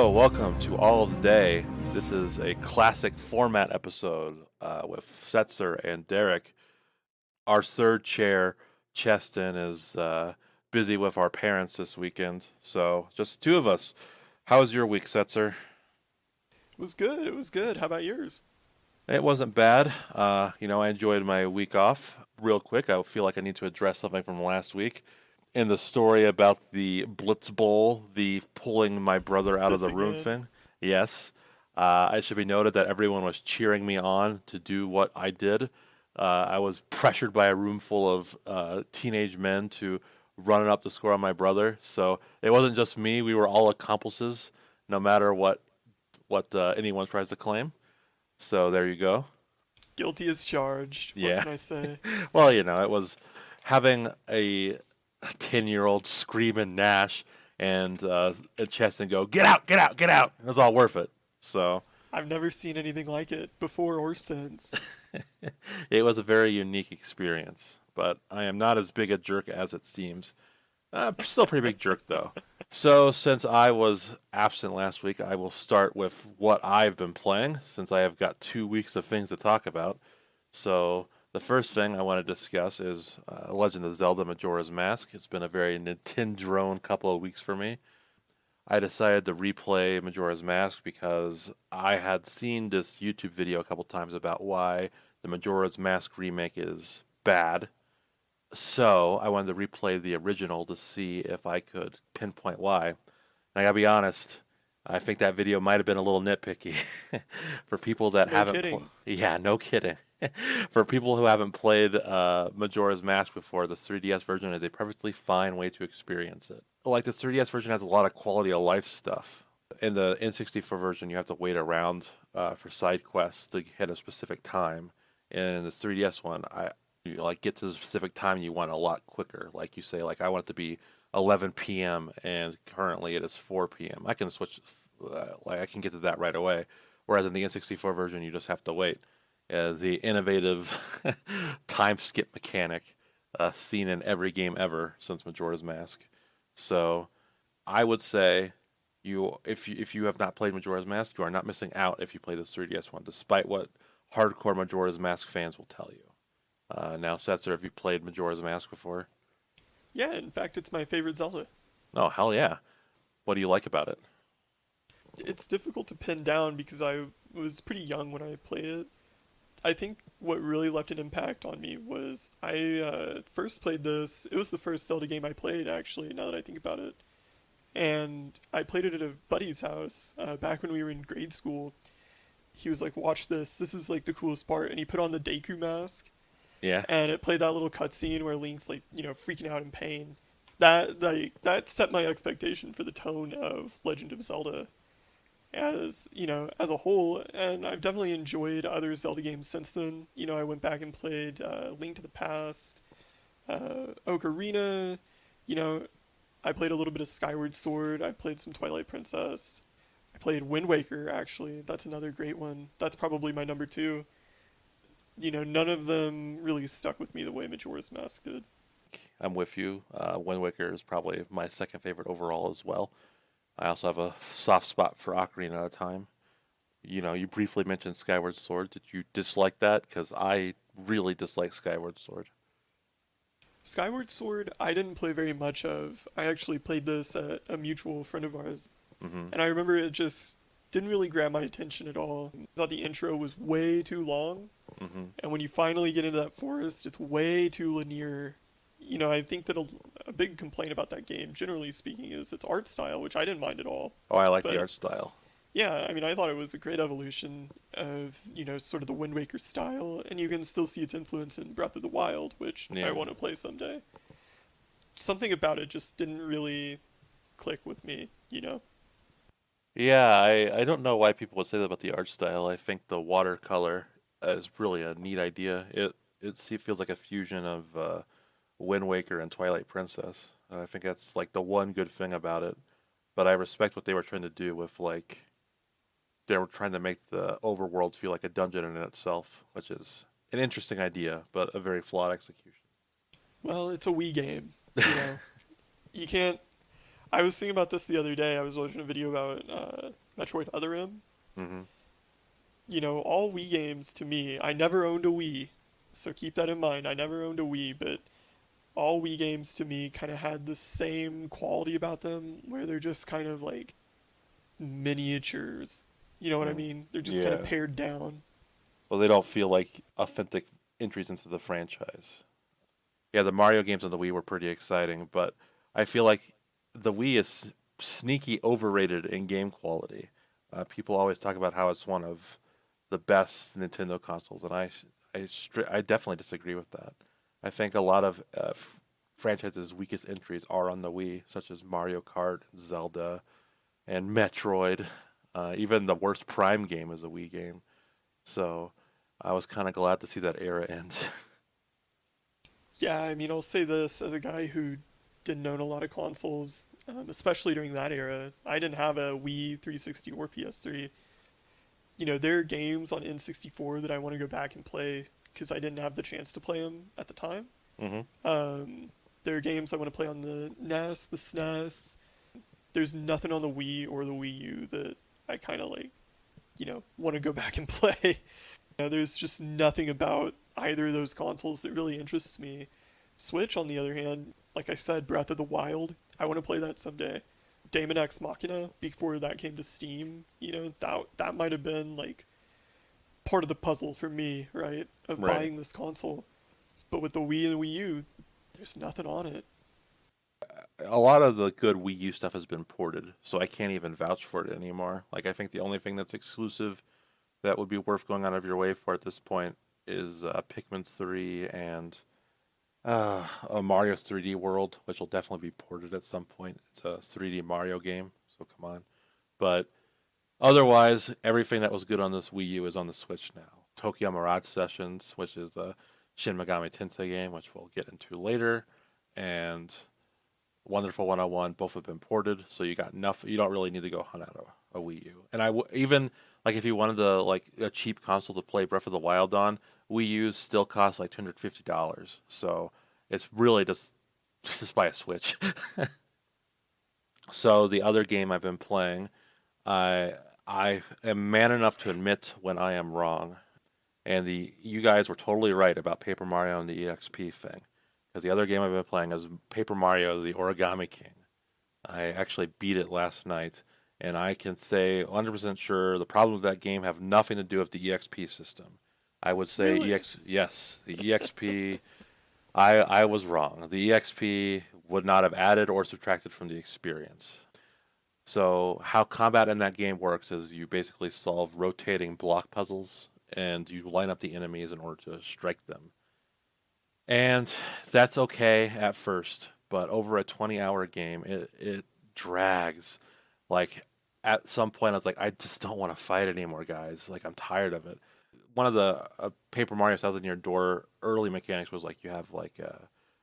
Hello, welcome to All of the Day. This is a classic format episode with Setzer and Derek. Our third chair, Chesten, is busy with our parents this weekend, so just two of us. How was your week, Setzer? It was good. It was good. How about yours? It wasn't bad. I enjoyed my week off. Real quick, I feel like I need to address something from last week. In the story about the Blitz Bowl, the pulling my brother out of This the room again. thing. Yes. It should be noted that everyone was cheering me on to do what I did. I was pressured by a room full of teenage men to run it up the score on my brother. So it wasn't just me. We were all accomplices, no matter what anyone tries to claim. So there you go. Guilty as charged. What Yeah. can I say? Well, it was having a 10-year-old scream and gnash and a chest and go, get out, get out, get out. It was all worth it. So I've never seen anything like it before or since. it was a very unique experience. But I am not as big a jerk as it seems. Still a pretty big jerk, though. So, since I was absent last week, I will start with what I've been playing, since I have got 2 weeks of things to talk about. So, the first thing I want to discuss is Legend of Zelda Majora's Mask. It's been a very Nintendo couple of weeks for me. I decided to replay Majora's Mask because I had seen this YouTube video a couple times about why the Majora's Mask remake is bad. So I wanted to replay the original to see if I could pinpoint why. And I gotta be honest, I think that video might have been a little nitpicky for people that No haven't. kidding. Yeah, no kidding. For people who haven't played Majora's Mask before, the 3DS version is a perfectly fine way to experience it. Like the 3DS version has a lot of quality of life stuff. In the N64 version, you have to wait around for side quests to hit a specific time. In the 3DS one, you like get to the specific time you want a lot quicker. Like you say, like I want it to be 11 p.m. and currently it is 4 p.m. I can switch, like I can get to that right away. Whereas in the N64 version, you just have to wait. The innovative time skip mechanic seen in every game ever since Majora's Mask. So I would say if you have not played Majora's Mask, you are not missing out if you play this 3DS one, despite what hardcore Majora's Mask fans will tell you. Now, Setzer, have you played Majora's Mask before? Yeah, in fact, it's my favorite Zelda. Oh, hell yeah. What do you like about it? It's difficult to pin down because I was pretty young when I played it. I think what really left an impact on me was I first played this. It was the first Zelda game I played, actually, now that I think about it. And I played it at a buddy's house back when we were in grade school. He was like, "Watch this. This is like the coolest part." And he put on the Deku mask, Yeah. and it played that little cutscene where Link's like, freaking out in pain. That set my expectation for the tone of Legend of Zelda as a whole, and I've definitely enjoyed other Zelda games since then. I went back and played Link to the Past, Ocarina. You know, I played a little bit of Skyward Sword. I played some Twilight Princess. I played Wind Waker, actually. That's another great one. That's probably my number two. None of them really stuck with me the way Majora's Mask did. I'm with you. Wind Waker is probably my second favorite overall as well. I also have a soft spot for Ocarina of Time. You briefly mentioned Skyward Sword. Did you dislike that? Because I really dislike Skyward Sword. Skyward Sword, I didn't play very much of. I actually played this at a mutual friend of ours, Mm-hmm. and I remember it just didn't really grab my attention at all. I thought the intro was way too long, Mm-hmm. and when you finally get into that forest, it's way too linear. I think that a big complaint about that game, generally speaking, is its art style, which I didn't mind at all. Oh, I like the But art style. yeah, I mean, I thought it was a great evolution of, sort of the Wind Waker style, and you can still see its influence in Breath of the Wild, which I Yeah. want to play someday. Something about it just didn't really click with me. Yeah, I don't know why people would say that about the art style. I think the watercolor is really a neat idea. It feels like a fusion of Wind Waker and Twilight Princess. I think that's like the one good thing about it. But I respect what they were trying to do with like they were trying to make the overworld feel like a dungeon in itself, which is an interesting idea, but a very flawed execution. Well, it's a Wii game. You can't. I was thinking about this the other day. I was watching a video about Metroid Other M. Hmm. You know, all Wii games to me, I never owned a Wii, so keep that in mind. I never owned a Wii, but all Wii games to me kind of had the same quality about them, where they're just kind of like miniatures. You know what I Mm. mean? They're just kind of Yeah. pared down. Well, they don't feel like authentic entries into the franchise. Yeah, the Mario games on the Wii were pretty exciting, but I feel like the Wii is sneaky overrated in game quality. People always talk about how it's one of the best Nintendo consoles, and I definitely disagree with that. I think a lot of franchises' weakest entries are on the Wii, such as Mario Kart, Zelda, and Metroid. Even the worst Prime game is a Wii game. So I was kind of glad to see that era end. Yeah, I mean, I'll say this as a guy who didn't own a lot of consoles, especially during that era. I didn't have a Wii 360 or PS3. You know, there are games on N64 that I want to go back and play because I didn't have the chance to play them at the time. Hmm. Um, there are games I want to play on the NES, the SNES. There's nothing on the Wii or the Wii U that I kind of like, want to go back and play. There's just nothing about either of those consoles that really interests me. Switch, on the other hand, like I said, Breath of the Wild, I want to play that someday. Daemon X Machina, before that came to Steam, that might have been like part of the puzzle for me, right, of Right. buying this console. But with the Wii and Wii U, there's nothing on it. A lot of the good Wii U stuff has been ported, so I can't even vouch for it anymore. Like I think the only thing that's exclusive that would be worth going out of your way for at this point is Pikmin 3 and a Mario's 3D World, which will definitely be ported at some point. It's a 3D Mario game, so come on. But otherwise, everything that was good on this Wii U is on the Switch now. Tokyo Mirage Sessions, which is a Shin Megami Tensei game, which we'll get into later, and Wonderful 101 both have been ported, so you got enough. You don't really need to go hunt out a Wii U. And even like if you wanted to like a cheap console to play Breath of the Wild on, Wii U's still cost like $250. So it's really just buy a Switch. So the other game I've been playing, I I am man enough to admit when I am wrong. And the you guys were totally right about Paper Mario and the EXP thing. Because the other game I've been playing is Paper Mario: The Origami King. I actually beat it last night, and I can say 100% sure the problems with that game have nothing to do with the EXP system. I would say Really? yes, the EXP. I was wrong. The EXP would not have added or subtracted from the experience. So how combat in that game works is you basically solve rotating block puzzles and you line up the enemies in order to strike them. And that's okay at first, but over a 20-hour game, it drags. Like at some point, I was like, I just don't want to fight anymore, guys. Like I'm tired of it. One of the Paper Mario Thousand Year Door early mechanics was like you have like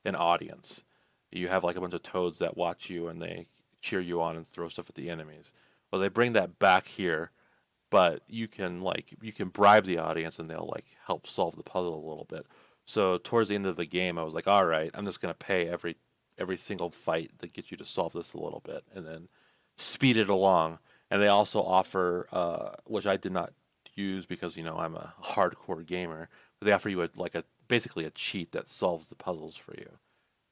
an audience. You have like a bunch of toads that watch you and they cheer you on and throw stuff at the enemies. Well, they bring that back here, but you can bribe the audience and they'll like help solve the puzzle a little bit. So towards the end of the game, I was like, all right, I'm just gonna pay every single fight that gets you to solve this a little bit, and then speed it along. And they also offer, which I did not use because I'm a hardcore gamer, but they offer you basically a cheat that solves the puzzles for you,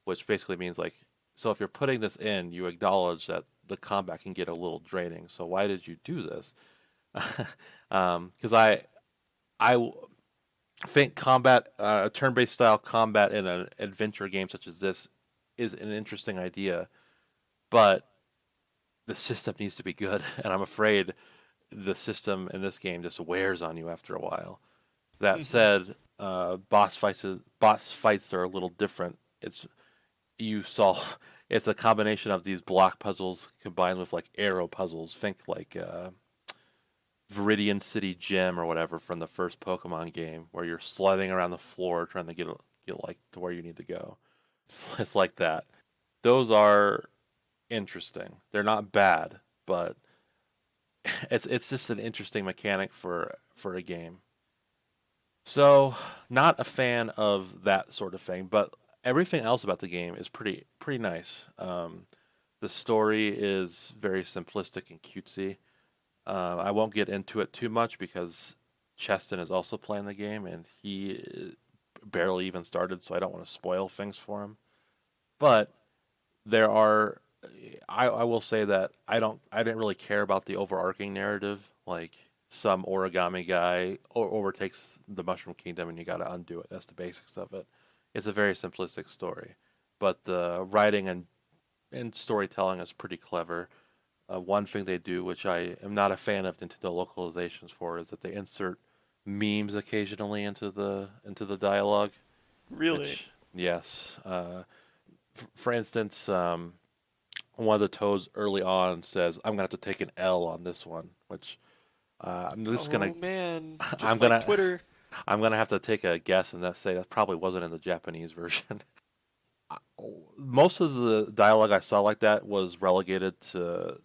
which basically means like, so if you're putting this in, you acknowledge that the combat can get a little draining. So why did you do this? Because I think combat, a turn-based style combat in an adventure game such as this is an interesting idea, but the system needs to be good, and I'm afraid the system in this game just wears on you after a while. That said, boss fights are a little different. You solve. It's a combination of these block puzzles combined with like arrow puzzles. Think like Viridian City Gem or whatever from the first Pokemon game, where you're sliding around the floor trying to get like to where you need to go. It's like that. Those are interesting. They're not bad, but it's just an interesting mechanic for a game. So, not a fan of that sort of thing, but everything else about the game is pretty nice. The story is very simplistic and cutesy. I won't get into it too much because Chesten is also playing the game and he barely even started, so I don't want to spoil things for him. But there are, I will say that I didn't really care about the overarching narrative. Like some origami guy overtakes the Mushroom Kingdom and you got to undo it. That's the basics of it. It's a very simplistic story, but the writing and storytelling is pretty clever. One thing they do, which I am not a fan of Nintendo localizations for, is that they insert memes occasionally into the dialogue. Really? Which, yes, for instance, one of the toads early on says, "I'm gonna have to take an L on this one," which I'm just gonna Oh man, I'm just like gonna Twitter. I'm gonna have to take a guess and say that probably wasn't in the Japanese version. Most of the dialogue I saw like that was relegated to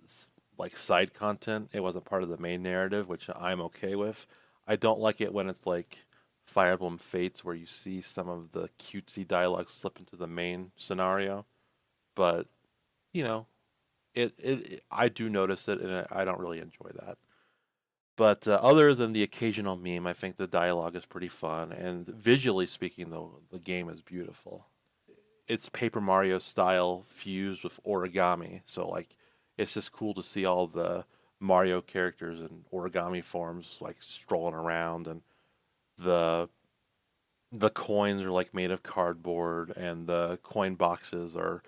like side content. It wasn't part of the main narrative, which I'm okay with. I don't like it when it's like Fire Emblem Fates, where you see some of the cutesy dialogue slip into the main scenario. But you know, I do notice it, and I don't really enjoy that. But other than the occasional meme, I think the dialogue is pretty fun, and visually speaking, though, the game is beautiful. It's Paper Mario style fused with origami. So like it's just cool to see all the Mario characters in origami forms like strolling around, and the the coins are like made of cardboard and the coin boxes are,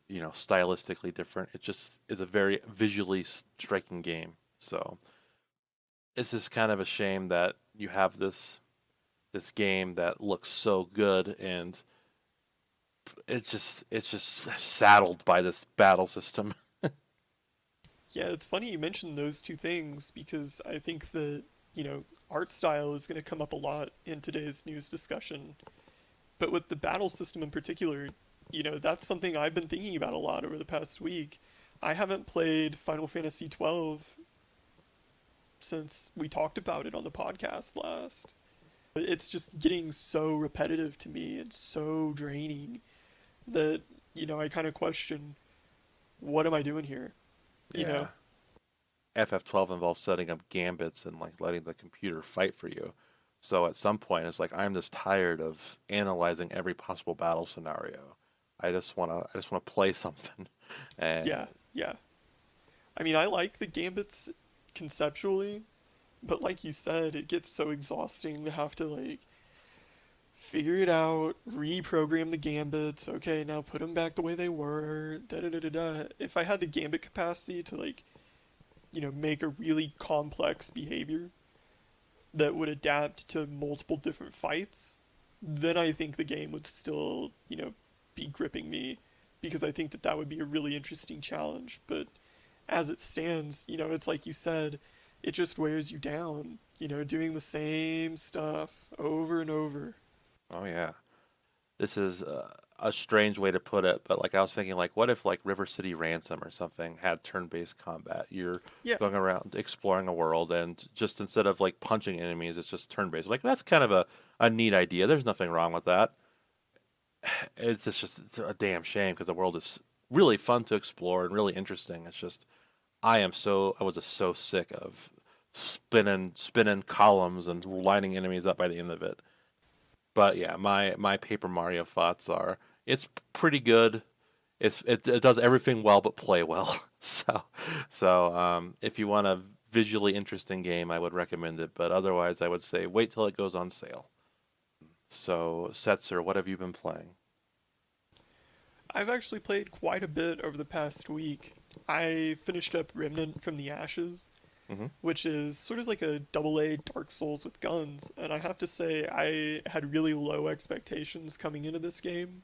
stylistically different. It just is a very visually striking game. So it's just kind of a shame that you have this game that looks so good and it's just saddled by this battle system. Yeah, it's funny you mentioned those two things because I think that, art style is going to come up a lot in today's news discussion. But with the battle system in particular, that's something I've been thinking about a lot over the past week. I haven't played Final Fantasy 12 since we talked about it on the podcast last. It's just getting so repetitive to me and so draining that, I kind of question, what am I doing here? You Yeah. know? FF12 involves setting up gambits and like letting the computer fight for you. So at some point it's like I'm just tired of analyzing every possible battle scenario. I just want to play something. And Yeah, yeah. I mean, I like the gambits conceptually, but like you said, it gets so exhausting to have to like figure it out, reprogram the gambits. Okay, now put them back the way they were. Da da da da da. If I had the gambit capacity to like, make a really complex behavior that would adapt to multiple different fights, then I think the game would still, be gripping me because I think that that would be a really interesting challenge. But as it stands, it's like you said, it just wears you down, doing the same stuff over and over. oh yeah, this is a strange way to put it, but like I was thinking, like what if like River City Ransom or something had turn-based combat? You're Yeah, going around exploring a world, and just instead of like punching enemies, it's just turn-based. Like that's kind of a neat idea. There's nothing wrong with that. It's a damn shame because the world is really fun to explore and really interesting. It's just I was just so sick of spinning columns and lining enemies up by the end of it. But yeah, my Paper Mario thoughts are it's pretty good. It does everything well but play well. So if you want a visually interesting game, I would recommend it. But otherwise, I would say wait till it goes on sale. So Setzer, what have you been playing? I've actually played quite a bit over the past week. I finished up Remnant from the Ashes, Hmm. which is sort of like a double A Dark Souls with guns, and I have to say I had really low expectations coming into this game.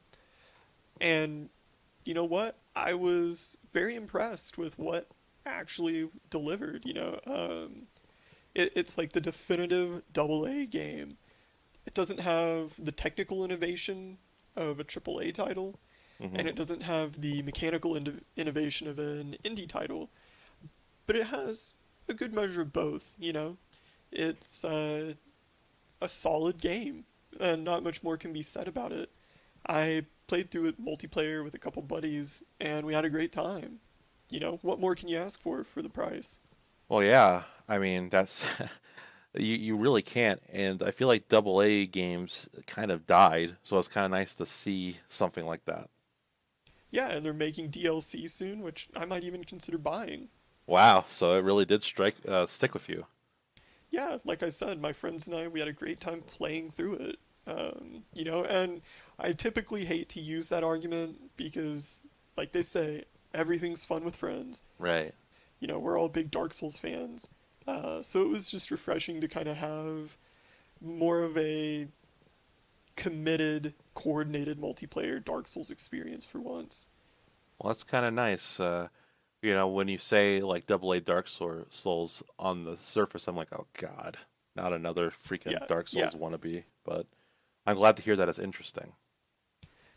And you know what? I was very impressed with what actually delivered. It's like the definitive double A game. It doesn't have the technical innovation of a triple A title, Hmm. and it doesn't have the mechanical innovation of an indie title, but it has a good measure of both. It's a solid game, and not much more can be said about it. I played through it multiplayer with a couple buddies, and we had a great time. What more can you ask for the price? Well, yeah. I mean, that's you really can't. And I feel like double A games kind of died, so it's kind of nice to see something like that. Yeah, and they're making DLC soon, which I might even consider buying. Wow. So it really did stick with you. Yeah, like I said, my friends and I, we had a great time playing through it. And I typically hate to use that argument because, like they say, everything's fun with friends. Right. We're all big Dark Souls fans. So it was just refreshing to kind of have more of a committed, coordinated multiplayer Dark Souls experience for once. Well, that's kind of nice. When you say like double A Souls on the surface, I'm like, oh God, not another freaking Yeah, Dark yeah. Souls wannabe. But I'm glad to hear that it's interesting.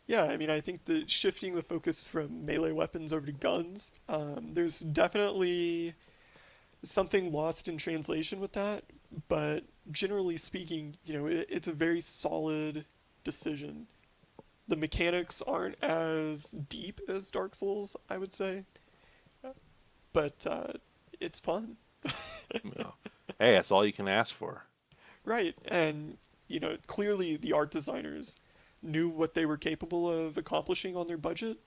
Yeah, I mean, I think that shifting the focus from melee weapons over to guns, there's definitely something lost in translation with that, but generally speaking, it's a very solid decision. The mechanics aren't as deep as Dark Souls, I would say, but it's fun. Yeah. Hey, that's all you can ask for. Right, and clearly the art designers knew what they were capable of accomplishing on their budget,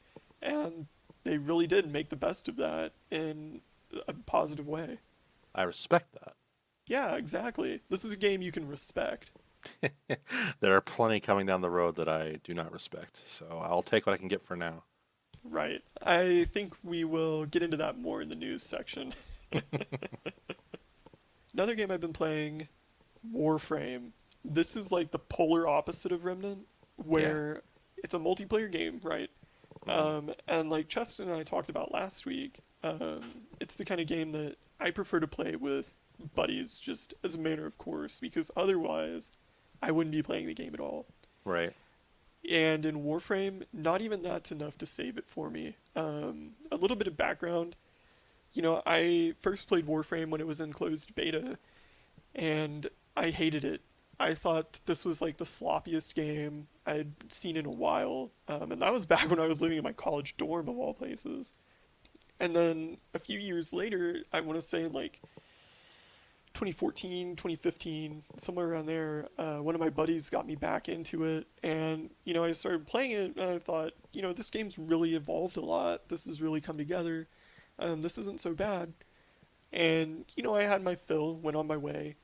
and they really did make the best of that in a positive way. I respect that. Yeah, exactly. This is a game you can respect. There are plenty coming down the road that I do not respect, so I'll take what I can get for now. Right. I think we will get into that more in the news section. Another game I've been playing, Warframe. This is like the polar opposite of Remnant, Yeah. where it's a multiplayer game, right? Hmm. And like Chesten and I talked about last week, it's the kind of game that I prefer to play with buddies just as a matter of course, because otherwise I wouldn't be playing the game at all. Right. And in Warframe, not even that's enough to save it for me. A little bit of background. I first played Warframe when it was in closed beta, and I hated it. I thought this was like the sloppiest game I'd seen in a while, and that was back when I was living in my college dorm of all places. And then a few years later, I want to say like 2014, 2015, somewhere around there, one of my buddies got me back into it, and I started playing it, and I thought, this game's really evolved a lot. This has really come together. This isn't so bad. And I had my fill, went on my way.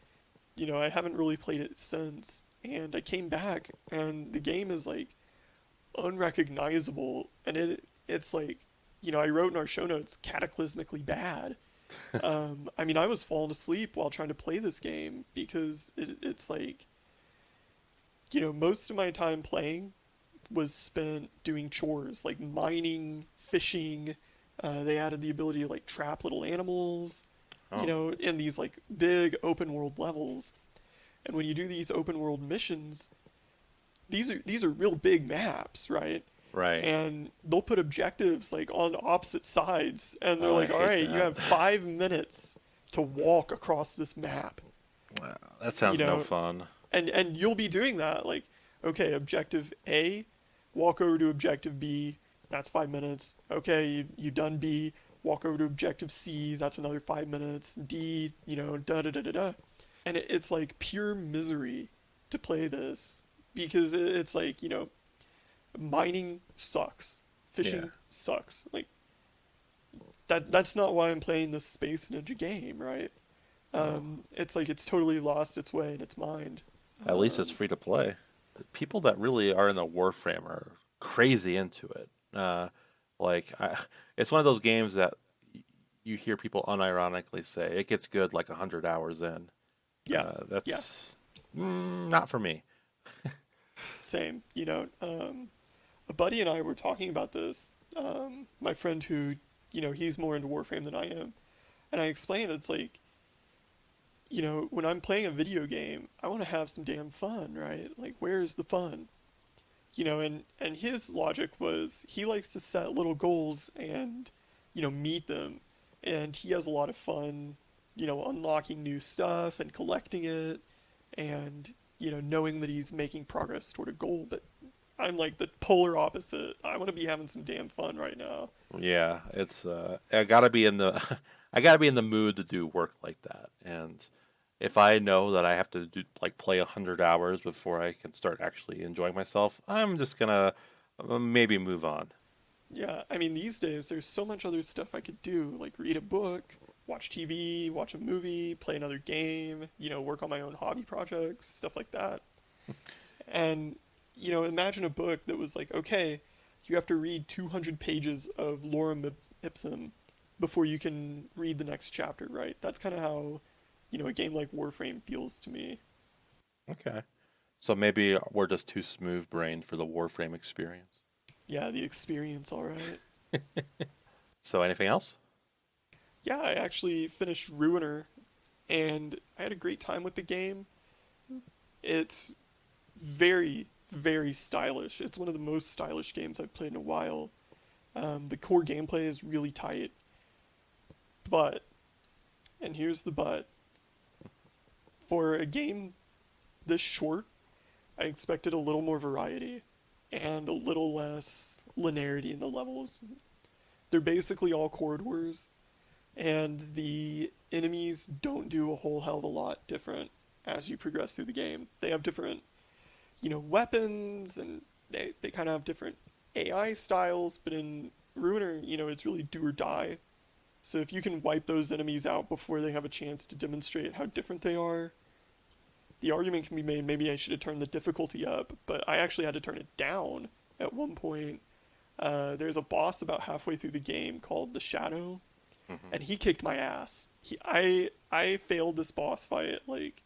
I haven't really played it since, and I came back, and the game is like unrecognizable, and it's like, I wrote in our show notes, cataclysmically bad. I mean, I was falling asleep while trying to play this game because it's like, most of my time playing was spent doing chores like mining, fishing. They added the ability to like trap little animals, Oh. in these like big open world levels. And when you do these open world missions, these are real big maps, right? Right. And they'll put objectives like on opposite sides, and they're Oh, I like, all hate right, you that. have 5 minutes to walk across this map, Wow, that you sounds no know fun. and you'll be doing that, like, okay, objective A, walk over to objective B, that's 5 minutes. Okay, you done B, walk over to objective C, that's another 5 minutes. D, da da da da da. And it's like pure misery to play this because it's like, mining sucks, Yeah. fishing sucks. Like that's not why I'm playing this Space Ninja game, right? Oh. It's like it's totally lost its way in its mind. At least it's Um, free to play. People that really are in the Warframe are crazy into it. It's one of those games that you hear people unironically say it gets good like 100 hours in. yeah, yeah, That's not for me. same. A buddy and I were talking about this. My friend who, he's more into Warframe than I am, and I explained it's like, when I'm playing a video game, I want to have some damn fun, right? Like, where's the fun? And his logic was he likes to set little goals and, meet them, and he has a lot of fun, unlocking new stuff and collecting it, and knowing that he's making progress toward a goal. But I'm like the polar opposite. I want to be having some damn fun right now. Yeah, it's I gotta be in the I gotta be in the mood to do work like that. And if I know that I have to do like play 100 hours before I can start actually enjoying myself, I'm just gonna maybe move on. Yeah, I mean, these days there's so much other stuff I could do, like read a book, watch TV, watch a movie, play another game, work on my own hobby projects, stuff like that. And, imagine a book that was like, okay, you have to read 200 pages of lorem ipsum before you can read the next chapter, right? That's kind of how, a game like Warframe feels to me. Okay. So maybe we're just too smooth brained for the Warframe experience. Yeah, the experience, all right. So anything else? Yeah, I actually finished Ruiner, and I had a great time with the game. It's very, very stylish. It's one of the most stylish games I've played in a while. The core gameplay is really tight, but, and here's the but, for a game this short, I expected a little more variety and a little less linearity in the levels. They're basically all corridors, and the enemies don't do a whole hell of a lot different as you progress through the game. They have different, weapons, and they kind of have different AI styles, but in Ruiner, it's really do or die. So if you can wipe those enemies out before they have a chance to demonstrate how different they are, the argument can be made maybe I should have turned the difficulty up, but I actually had to turn it down at one point. There's a boss about halfway through the game called the Shadow, Hmm. and he kicked my ass. I failed this boss fight like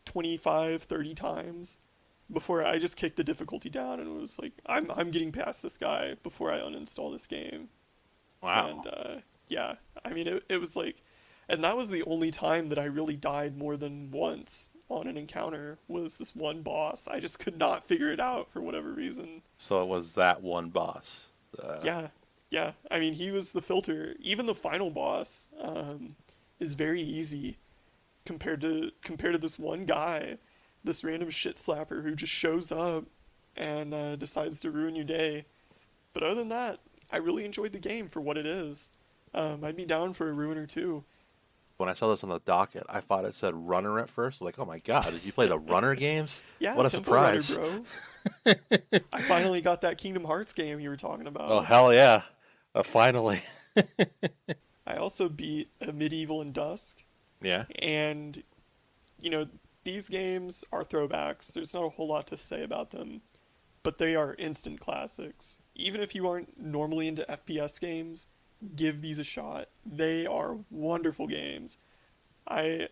25, 30 times before I just kicked the difficulty down and was like, I'm getting past this guy before I uninstall this game. And Wow. yeah, I mean, it was like, and that was the only time that I really died more than once on an encounter was this one boss. I just could not figure it out for whatever reason. So it was that one boss. Yeah, yeah. I mean, he was the filter. Even the final boss is very easy compared to this one guy, this random shit slapper who just shows up and decides to ruin your day. But other than that, I really enjoyed the game for what it is. I'd be down for a Ruiner too. When I saw this on the docket, I thought it said Runner at first. Like, oh my god, did you play the Runner games? Yeah, What a Temple Runner, surprise! bro. I finally got that Kingdom Hearts game you were talking Oh about. hell yeah! Finally. I also beat a Medieval in Dusk, Yeah. and you know these games are throwbacks. There's not a whole lot to say about them, but they are instant classics. Even if you aren't normally into FPS games, give these a shot. They are wonderful games. I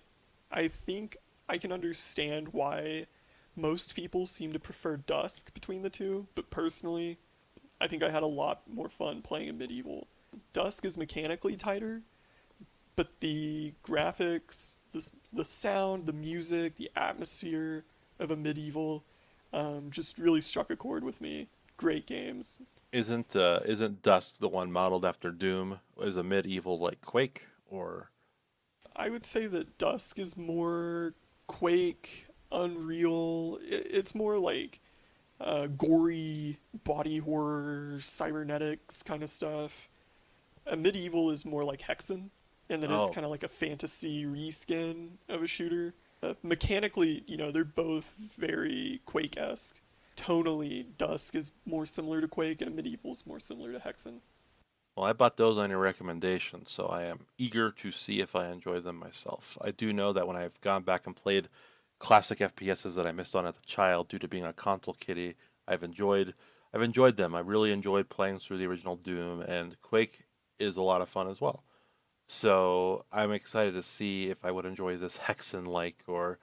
I think I can understand why most people seem to prefer Dusk between the two, but personally, I think I had a lot more fun playing a Medieval. Dusk is mechanically tighter, but the graphics, the sound, the music, the atmosphere of a Medieval just really struck a chord with me. Great games. Isn't Dusk the one modeled after Doom? Is a medieval like Quake or? I would say that Dusk is more Quake, Unreal. It's more like gory body horror, cybernetics kind of stuff. A Medieval is more like Hexen, in that it's Oh, kind of like a fantasy reskin of a shooter. Mechanically, they're both very Quake esque. Tonally, Dusk is more similar to Quake, and Medieval is more similar to Hexen. well, I bought those on your recommendation, so I am eager to see if I enjoy them myself. I do know that when I've gone back and played classic FPSs that I missed on as a child due to being a console kiddie, I've enjoyed I've enjoyed them. I really enjoyed playing through the original Doom, and Quake is a lot of fun as well. So I'm excited to see if I would enjoy this Hexen like or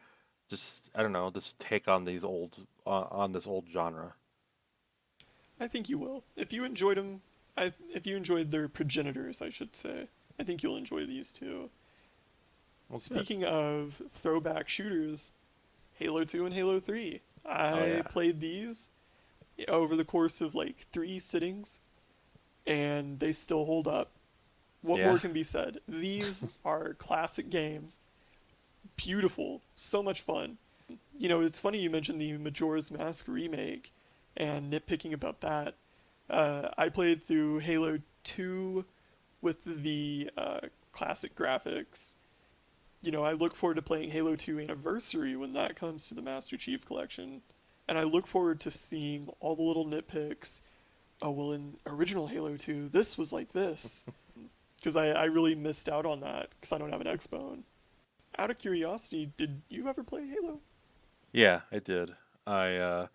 just I don't know, just take on these old on this old genre. I think you will. If you enjoyed them, if you enjoyed their progenitors, I should say, I think you'll enjoy these too. Well, good. Speaking of throwback shooters, Halo 2 and Halo 3. Oh I yeah, played these over the course of like 3 sittings, and they still hold up. What yeah. more can be said? These are classic games. Beautiful. So much fun. It's funny you mentioned the Majora's Mask remake, and nitpicking about that, I played through Halo 2 with the classic graphics. I look forward to playing Halo 2 Anniversary when that comes to the Master Chief Collection. And I look forward to seeing all the little nitpicks. Oh, well, in original Halo 2, this was like this. Because I really missed out on that because I don't have an Xbone. Out of curiosity, did you ever play Halo? Yeah, I did. I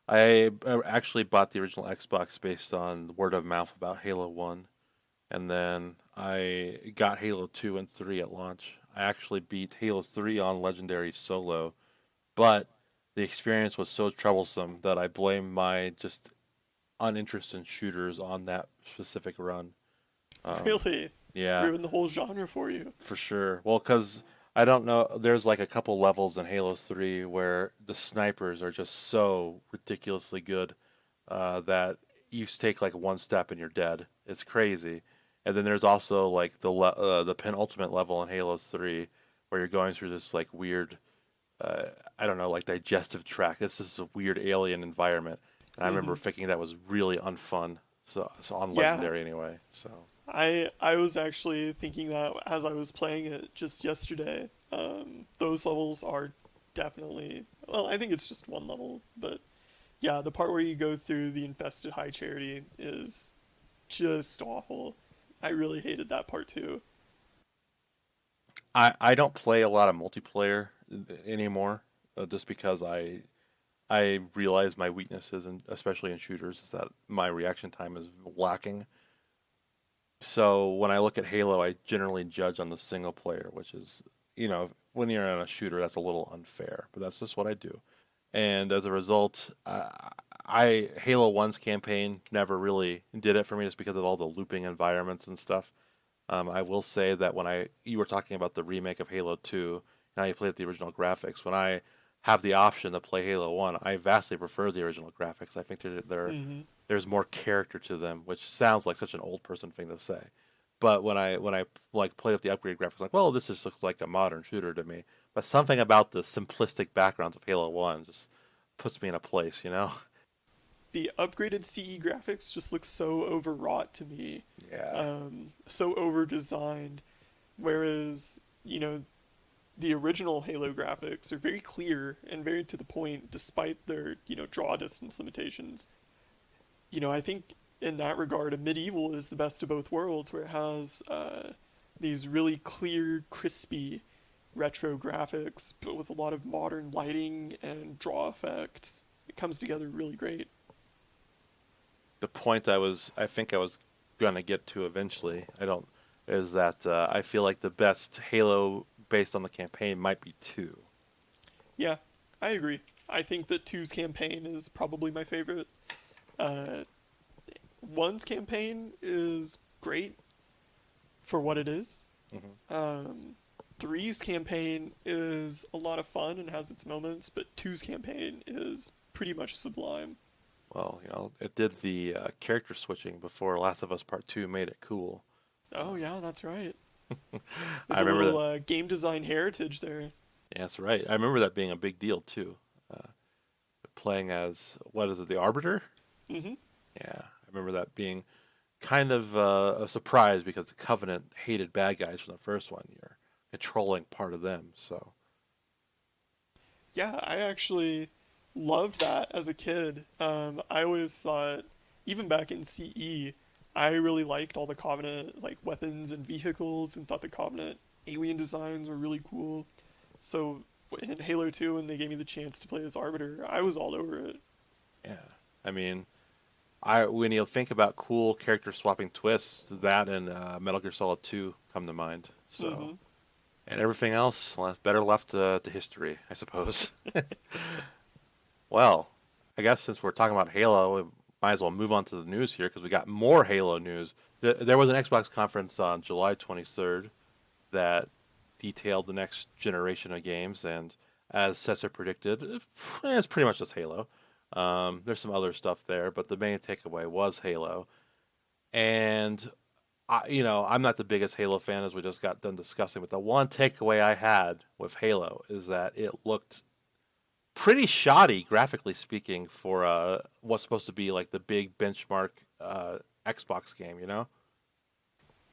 actually bought the original Xbox based on word of mouth about Halo 1, and then I got Halo 2 and 3 at launch. I actually beat Halo 3 on Legendary solo, but the experience was so troublesome that I blame my just uninterest in shooters on that specific run. Um, Really? yeah, Ruined the whole genre for you. for sure. Well, because I don't know, there's like a couple levels in Halo 3 where the snipers are just so ridiculously good that you take like one step and you're dead. It's crazy. And then there's also like the penultimate level in Halo 3 where you're going through this like weird uh, I don't know, like digestive tract. This is a weird alien environment, and I remember Mm-hmm. thinking that was really unfun. So on Yeah, Legendary anyway. So I was actually thinking that as I was playing it just yesterday. Those levels are definitely, well, I think it's just one level, but yeah, the part where you go through the infested high charity is just awful. I really hated that part too. I don't play a lot of multiplayer anymore, just because I realize my weaknesses, and especially in shooters, is that my reaction time is lacking. So when I look at Halo, I generally judge on the single player, which is, when you're in a shooter, that's a little unfair, but that's just what I do. And as a result, I Halo One's campaign never really did it for me, just because of all the looping environments and stuff. I will say that when you were talking about the remake of Halo 2 and how you played with the original graphics, when I have the option to play Halo 1, I vastly prefer the original graphics. I think Mm-hmm. there's more character to them, which sounds like such an old person thing to say. But when I like play with the upgraded graphics, like, well, this just looks like a modern shooter to me. But something about the simplistic backgrounds of Halo 1 just puts me in a place, you know? The upgraded CE graphics just look so overwrought to me, Yeah. so over designed. Whereas, the original Halo graphics are very clear and very to the point, despite their, draw distance limitations. I think in that regard, a medieval is the best of both worlds, where it has these really clear, crispy retro graphics, but with a lot of modern lighting and draw effects. It comes together really great. The point I think I was gonna get to eventually, I don't, is that I feel like the best Halo based on the campaign might be two. Yeah, I agree. I think that two's campaign is probably my favorite. Uh, one's campaign is great for what it is. Mm-hmm. Um, three's campaign is a lot of fun and has its moments, but two's campaign is pretty much sublime. Well, it did the character switching before Last of Us Part Two made it cool. Oh yeah, that's right. I There's a remember little that. game design heritage there. Yeah, that's right. I remember that being a big deal too. Uh, Playing as, what is it, the Arbiter? Hmm. Yeah, I remember that being kind of a surprise because the Covenant hated bad guys from the first one. You're controlling part of them, so Yeah, I actually loved that as a kid. I always thought, even back in CE, I really liked all the Covenant like weapons and vehicles, and thought the Covenant alien designs were really cool. So in Halo 2, when they gave me the chance to play as Arbiter, I was all over it. yeah. I mean, I when you think about cool character swapping twists, that and Metal Gear Solid 2 come to mind. So, Hmm. and everything else better left to history, I suppose. Well, I guess since we're talking about Halo, we might as well move on to the news here because we got more Halo news. There was an Xbox conference on July 23rd that detailed the next generation of games, and as Setzer predicted, it's pretty much just Halo. There's some other stuff there, but the main takeaway was Halo. And I'm not the biggest Halo fan, as we just got done discussing, but the one takeaway I had with Halo is that it looked pretty shoddy graphically speaking for what's supposed to be like the big benchmark Xbox game, you know?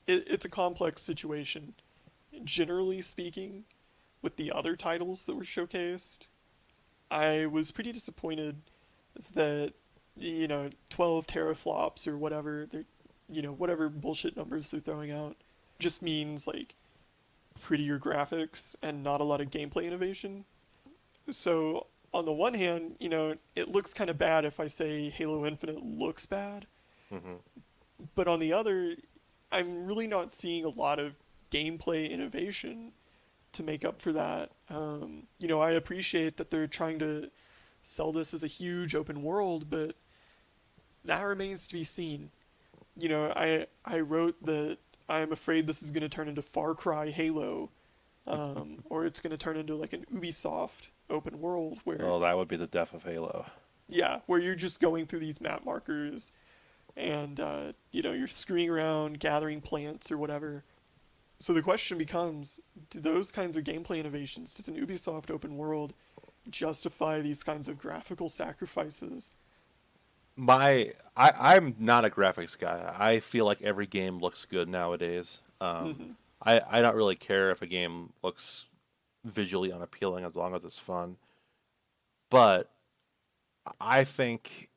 It's a complex situation. Generally speaking, with the other titles that were showcased, I was pretty disappointed that 12 teraflops or whatever they're whatever bullshit numbers they're throwing out just means like prettier graphics and not a lot of gameplay innovation. So on the one hand, it looks kind of bad if I say Halo Infinite looks bad, Hmm. but on the other, I'm really not seeing a lot of gameplay innovation to make up for that. I appreciate that they're trying to sell this as a huge open world, but that remains to be seen. I wrote that I'm afraid this is going to turn into Far Cry Halo, or it's going to turn into like an Ubisoft open world where, Well, that would be the death of Halo. yeah, where you're just going through these map markers and you're screwing around, gathering plants or whatever. So the question becomes: do those kinds of gameplay innovations, does an Ubisoft open world justify these kinds of graphical sacrifices? I'm not a graphics guy. I feel like every game looks good nowadays. Mm-hmm. I don't really care if a game looks visually unappealing as long as it's fun. But I think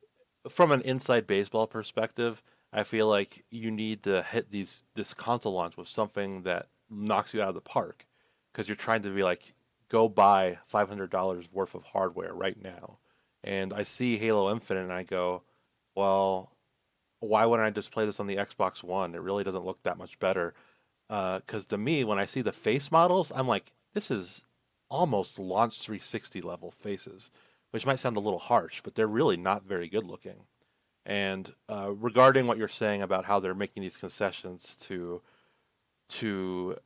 from an inside baseball perspective, I feel like you need to hit this console launch with something that knocks you out of the park because you're trying to be like go buy $500 worth of hardware right now. And I see Halo Infinite and I go, well, why wouldn't I just play this on the Xbox One? It really doesn't look that much better. Because to me, when I see the face models, I'm like, this is almost launch 360 level faces, which might sound a little harsh, but they're really not very good looking. And regarding what you're saying about how they're making these concessions to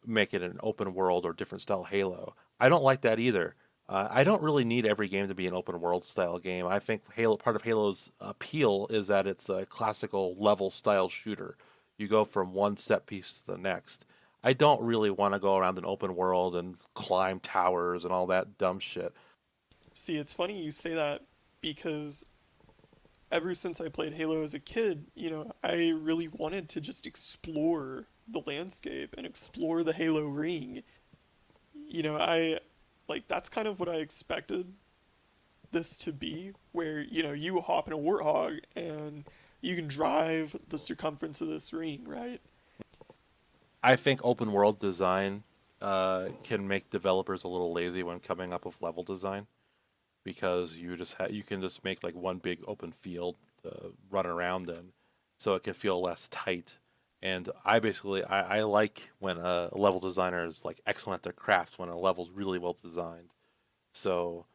make it an open world or different style Halo, I don't like that either. I don't really need every game to be an open world style game. I think Halo part of Halo's appeal is that it's a classical level style shooter. You go from one set piece to the next. I don't really want to go around an open world and climb towers and all that dumb shit. See, it's funny you say that because ever since I played Halo as a kid, I really wanted to just explore the landscape and explore the Halo ring. I like that's kind of what I expected this to be, where you hop in a warthog and you can drive the circumference of this ring, right? I think open world design can make developers a little lazy when coming up with level design because you can just make like one big open field run around in, so it can feel less tight. And I like when a level designer is like excellent at their craft when a level's really well designed. So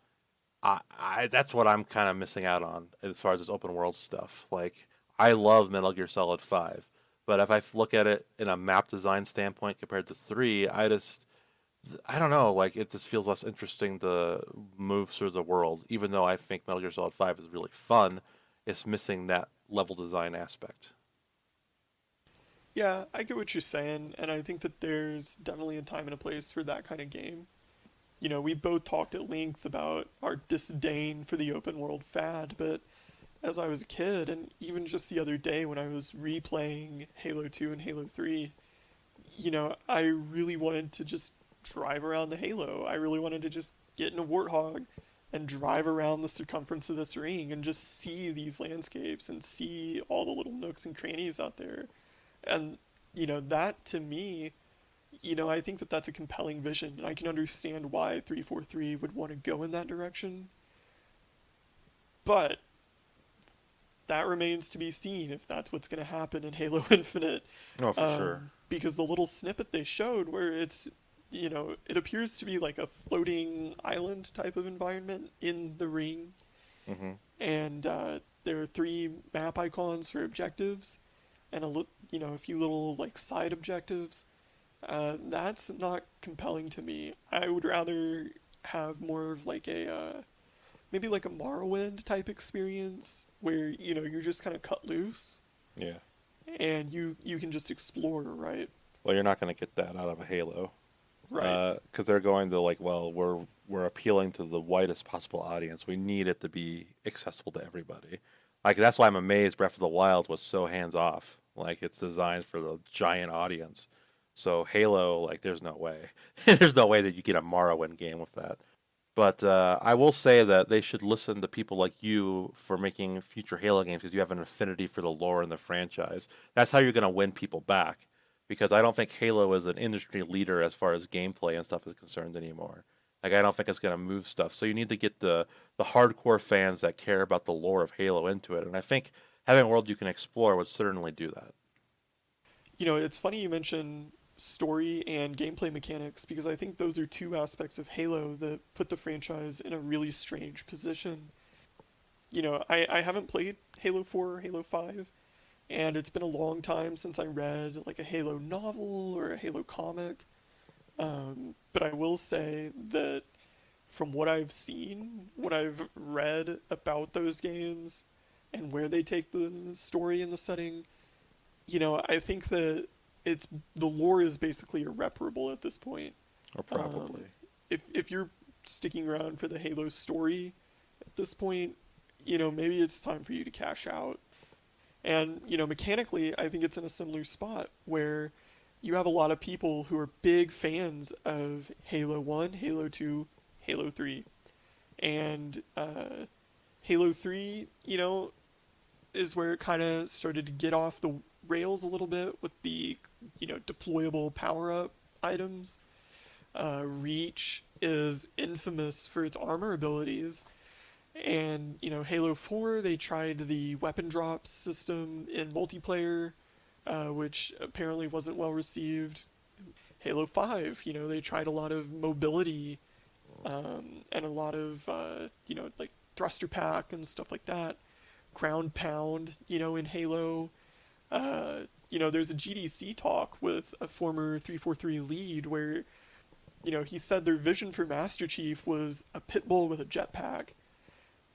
I that's what I'm kind of missing out on as far as this open world stuff. Like I love Metal Gear Solid 5, but if I look at it in a map design standpoint compared to 3, I don't know, like it just feels less interesting to move through the world even though I think Metal Gear Solid 5 is really fun. It's missing that level design aspect. Yeah, I get what you're saying, and I think that there's definitely a time and a place for that kind of game. We both talked at length about our disdain for the open world fad, but as I was a kid, and even just the other day when I was replaying Halo 2 and Halo 3, I really wanted to just drive around the Halo. I really wanted to just get in a Warthog and drive around the circumference of this ring and just see these landscapes and see all the little nooks and crannies out there. And, that to me, I think that that's a compelling vision, and I can understand why 343 would want to go in that direction. But that remains to be seen if that's what's going to happen in Halo Infinite. Oh, for sure. Because the little snippet they showed, where it appears to be like a floating island type of environment in the ring, Hmm. and there are three map icons for objectives, and a few little like side objectives. That's not compelling to me. I would rather have more of like a maybe like a Morrowind type experience where you're just kind of cut loose Yeah. and you can just explore, right? Well, you're not going to get that out of a Halo. Right. because they're going to like, well, we're appealing to the widest possible audience. We need it to be accessible to everybody. Like that's why I'm amazed Breath of the Wild was so hands off. Like it's designed for the giant audience. So Halo, like, there's no way, there's no way that you get a Morrowind game with that. But I will say that they should listen to people like you for making future Halo games because you have an affinity for the lore and the franchise. That's how you're going to win people back. Because I don't think Halo is an industry leader as far as gameplay and stuff is concerned anymore. Like I don't think it's going to move stuff. So you need to get the hardcore fans that care about the lore of Halo into it. And I think having a world you can explore would certainly do that. It's funny you mention story and gameplay mechanics because I think those are two aspects of Halo that put the franchise in a really strange position. I haven't played Halo 4 or Halo 5, and it's been a long time since I read like a Halo novel or a Halo comic. But I will say that from what I've seen, what I've read about those games, and where they take the story and the setting, I think that it's the lore is basically irreparable at this point. Or Um, probably. if you're sticking around for the Halo story at this point, maybe it's time for you to cash out. And mechanically, I think it's in a similar spot where you have a lot of people who are big fans of Halo 1, Halo 2, Halo 3. And Halo 3, is where it kind of started to get off the rails a little bit with the, deployable power up items. Reach is infamous for its armor abilities. And, Halo 4, they tried the weapon drops system in multiplayer, which apparently wasn't well received. Halo 5, they tried a lot of mobility and a lot of, like thruster pack and stuff like that. Ground pound, in Halo. There's a GDC talk with a former 343 lead where, he said their vision for Master Chief was a pit bull with a jetpack.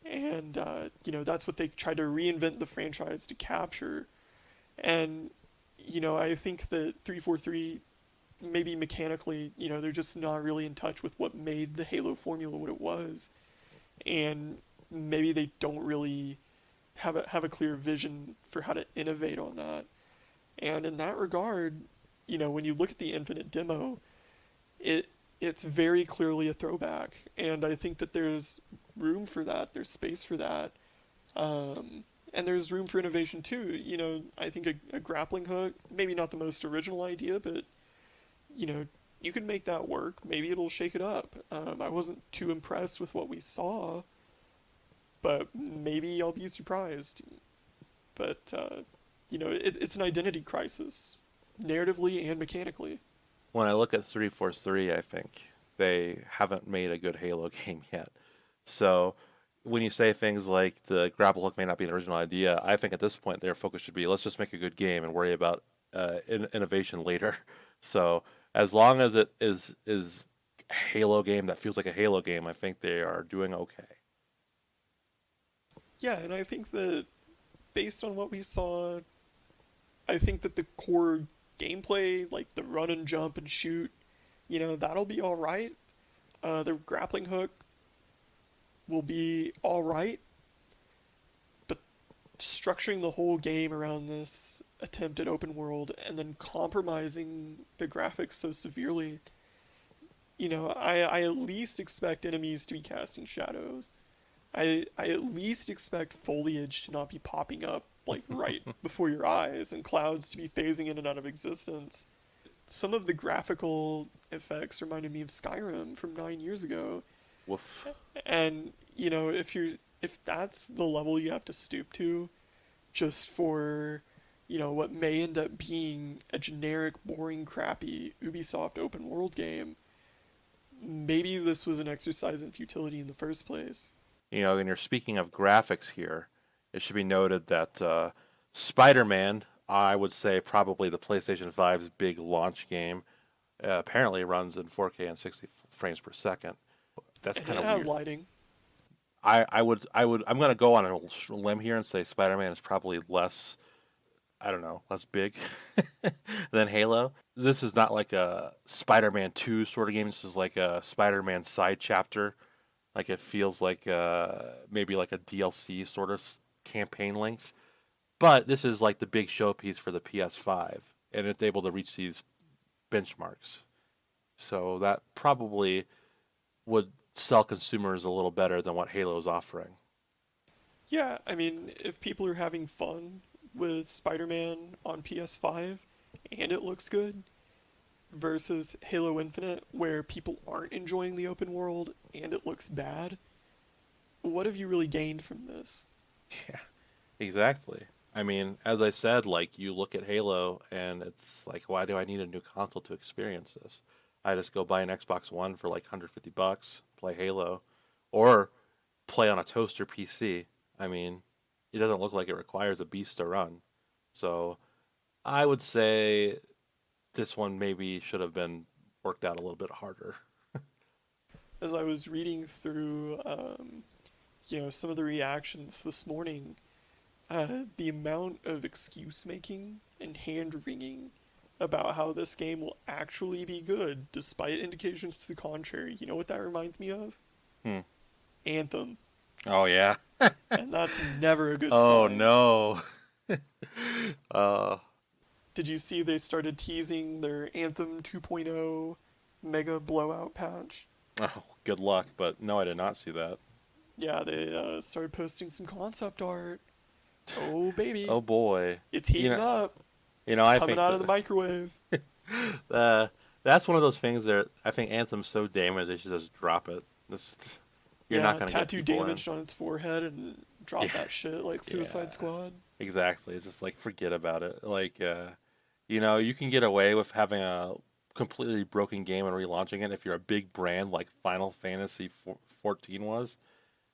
And, that's what they tried to reinvent the franchise to capture. And, I think that 343, maybe mechanically, they're just not really in touch with what made the Halo formula what it was. And maybe they don't really have a clear vision for how to innovate on that. And in that regard, when you look at the Infinite demo, it's very clearly a throwback, and I think that there's room for that. There's space for that, and there's room for innovation too. I think a grappling hook, maybe not the most original idea, but you can make that work. Maybe it'll shake it up. I wasn't too impressed with what we saw, but maybe I'll be surprised. But it's an identity crisis, narratively and mechanically. When I look at 343, I think they haven't made a good Halo game yet. So when you say things like the grapple hook may not be an original idea, I think at this point their focus should be let's just make a good game and worry about innovation later. So as long as it is a Halo game that feels like a Halo game, I think they are doing okay. Yeah, and I think that based on what we saw, I think that the core gameplay, like the run and jump and shoot, that'll be all right. The grappling hook will be all right, but structuring the whole game around this attempt at open world and then compromising the graphics so severely, I at least expect enemies to be casting shadows. I at least expect foliage to not be popping up like right before your eyes and clouds to be phasing in and out of existence. Some of the graphical effects reminded me of Skyrim from 9 years ago. Woof. And, if that's the level you have to stoop to just for, what may end up being a generic, boring, crappy Ubisoft open world game, maybe this was an exercise in futility in the first place. When you're speaking of graphics here, it should be noted that Spider-Man, I would say probably the PlayStation 5's big launch game, apparently runs in 4K and 60 frames per second. That's And kind it of has weird. lighting. I'm gonna go on a limb here and say Spider-Man is probably less I don't know, less big than Halo. This is not like a Spider-Man 2 sort of game. This is like a Spider-Man side chapter. Like it feels like maybe like a DLC sort of campaign length. But this is like the big showpiece for the PS5, and it's able to reach these benchmarks. So that probably would sell consumers a little better than what Halo is offering. Yeah, I mean, if people are having fun with Spider-Man on PS5 and it looks good versus Halo Infinite where people aren't enjoying the open world and it looks bad, what have you really gained from this? Yeah, exactly. I mean, as I said, like you look at Halo and it's like, why do I need a new console to experience this? I just go buy an Xbox One for like $150, play Halo, or play on a toaster PC. I mean, it doesn't look like it requires a beast to run. So I would say this one maybe should have been worked out a little bit harder. As I was reading through, some of the reactions this morning, the amount of excuse making and hand wringing about how this game will actually be good despite indications to the contrary. You know what that reminds me of? Hmm. Anthem. Oh yeah. And that's never a good Oh sign. no. uh. Did you see they started teasing their Anthem 2.0 mega blowout patch? Oh, good luck. But no, I did not see that. Yeah, they started posting some concept art. Oh baby, Oh boy. it's You heating know. up. You know. It's I coming think out of the that microwave. uh, that's one of those things that I think Anthem's so damaged they should just drop it. This, you're not Yeah, gonna get tattoo people in. damaged on its forehead and Yeah. drop that shit like Yeah. Suicide Squad. Exactly. It's just like forget about it. Like you know, you can get away with having a completely broken game and relaunching it if you're a big brand like Final Fantasy 14 was,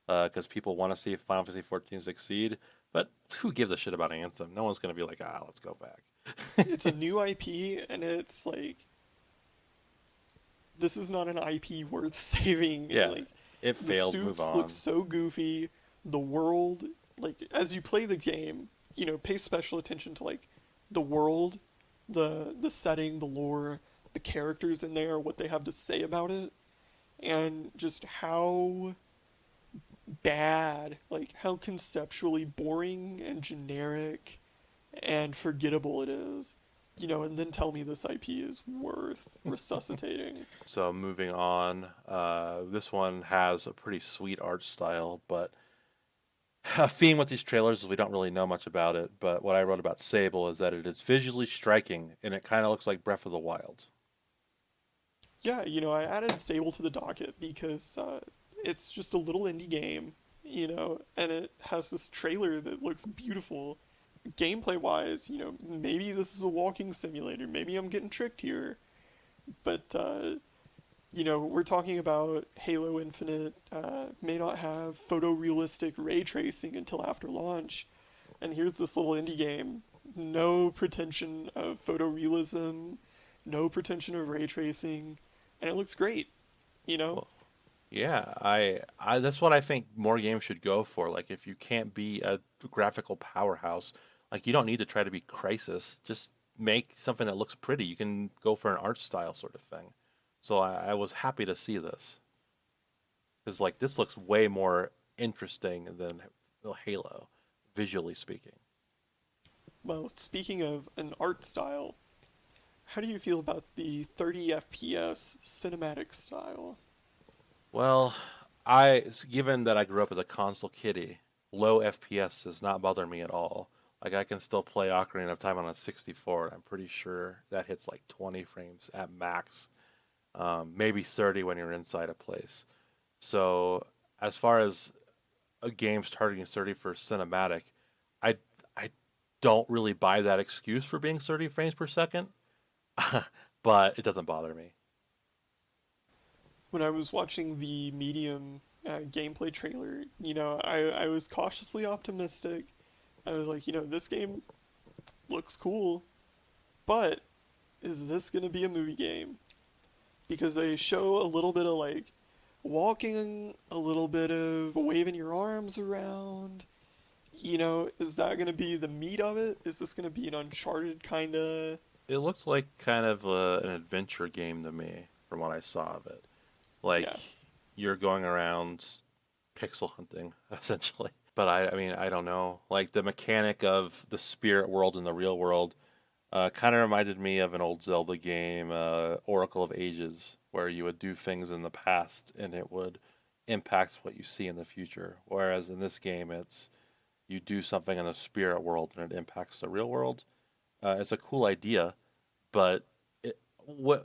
because people want to see Final Fantasy 14 succeed. But who gives a shit about Anthem? No one's gonna be like, ah, let's go back. It's a new IP, and it's like this is not an IP worth saving. Yeah, Like it the failed. Move suits look on. so goofy. The world, like as you play the game, pay special attention to like the world, the setting, the lore, the characters in there, what they have to say about it, and just how bad, like how conceptually boring and generic and forgettable it is. And then tell me this IP is worth resuscitating. So moving on, this one has a pretty sweet art style, but a theme with these trailers is we don't really know much about it. But what I wrote about Sable is that it is visually striking and it kind of looks like Breath of the Wild. Yeah, I added Sable to the docket because it's just a little indie game, and it has this trailer that looks beautiful. Gameplay wise, maybe this is a walking simulator. Maybe I'm getting tricked here. But, we're talking about Halo Infinite may not have photorealistic ray tracing until after launch. And here's this little indie game. No pretension of photorealism, no pretension of ray tracing, and it looks great, you know? Well, yeah, I that's what I think more games should go for. Like, if you can't be a graphical powerhouse, like you don't need to try to be Crisis. Just make something that looks pretty. You can go for an art style sort of thing. So I was happy to see this because like this looks way more interesting than Halo, visually speaking. Well, speaking of an art style, how do you feel about the 30 FPS cinematic style? Well, given that I grew up as a console kiddie, low FPS does not bother me at all. Like I can still play Ocarina of Time on a 64, and I'm pretty sure that hits like 20 frames at max, maybe 30 when you're inside a place. So as far as a game targeting 30 for cinematic, I I don't really buy that excuse for being 30 frames per second, but it doesn't bother me. When I was watching the Medium gameplay trailer, I was cautiously optimistic. I was like, this game looks cool, but is this going to be a movie game? Because they show a little bit of walking, a little bit of waving your arms around, Is that going to be the meat of it? Is this going to be an Uncharted kind of? It looks like kind of an adventure game to me, from what I saw of it. Like Yeah. you're going around pixel hunting essentially. But I mean, I don't know. Like the mechanic of the spirit world and the real world kind of reminded me of an old Zelda game, Oracle of Ages, where you would do things in the past and it would impact what you see in the future. Whereas in this game, it's you do something in the spirit world and it impacts the real world. It's a cool idea, but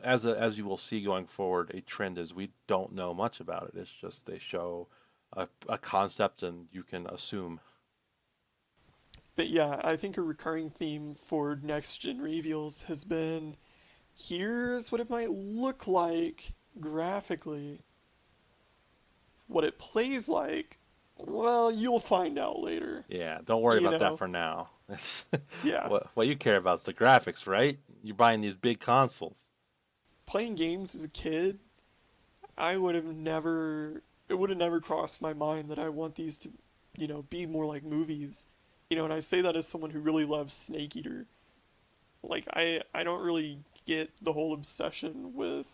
as you will see going forward, a trend is we don't know much about it. It's just they show a concept and you can assume. But yeah, I think a recurring theme for next gen reveals has been here's what it might look like graphically. What it plays like, well, you'll find out later. Yeah, don't worry You about that know? for now. It's Yeah. what you care about is the graphics, right? You're buying these big consoles. Playing games as a kid, I would have never. It would have never crossed my mind that I want these to, be more like movies. And I say that as someone who really loves Snake Eater. Like I don't really get the whole obsession with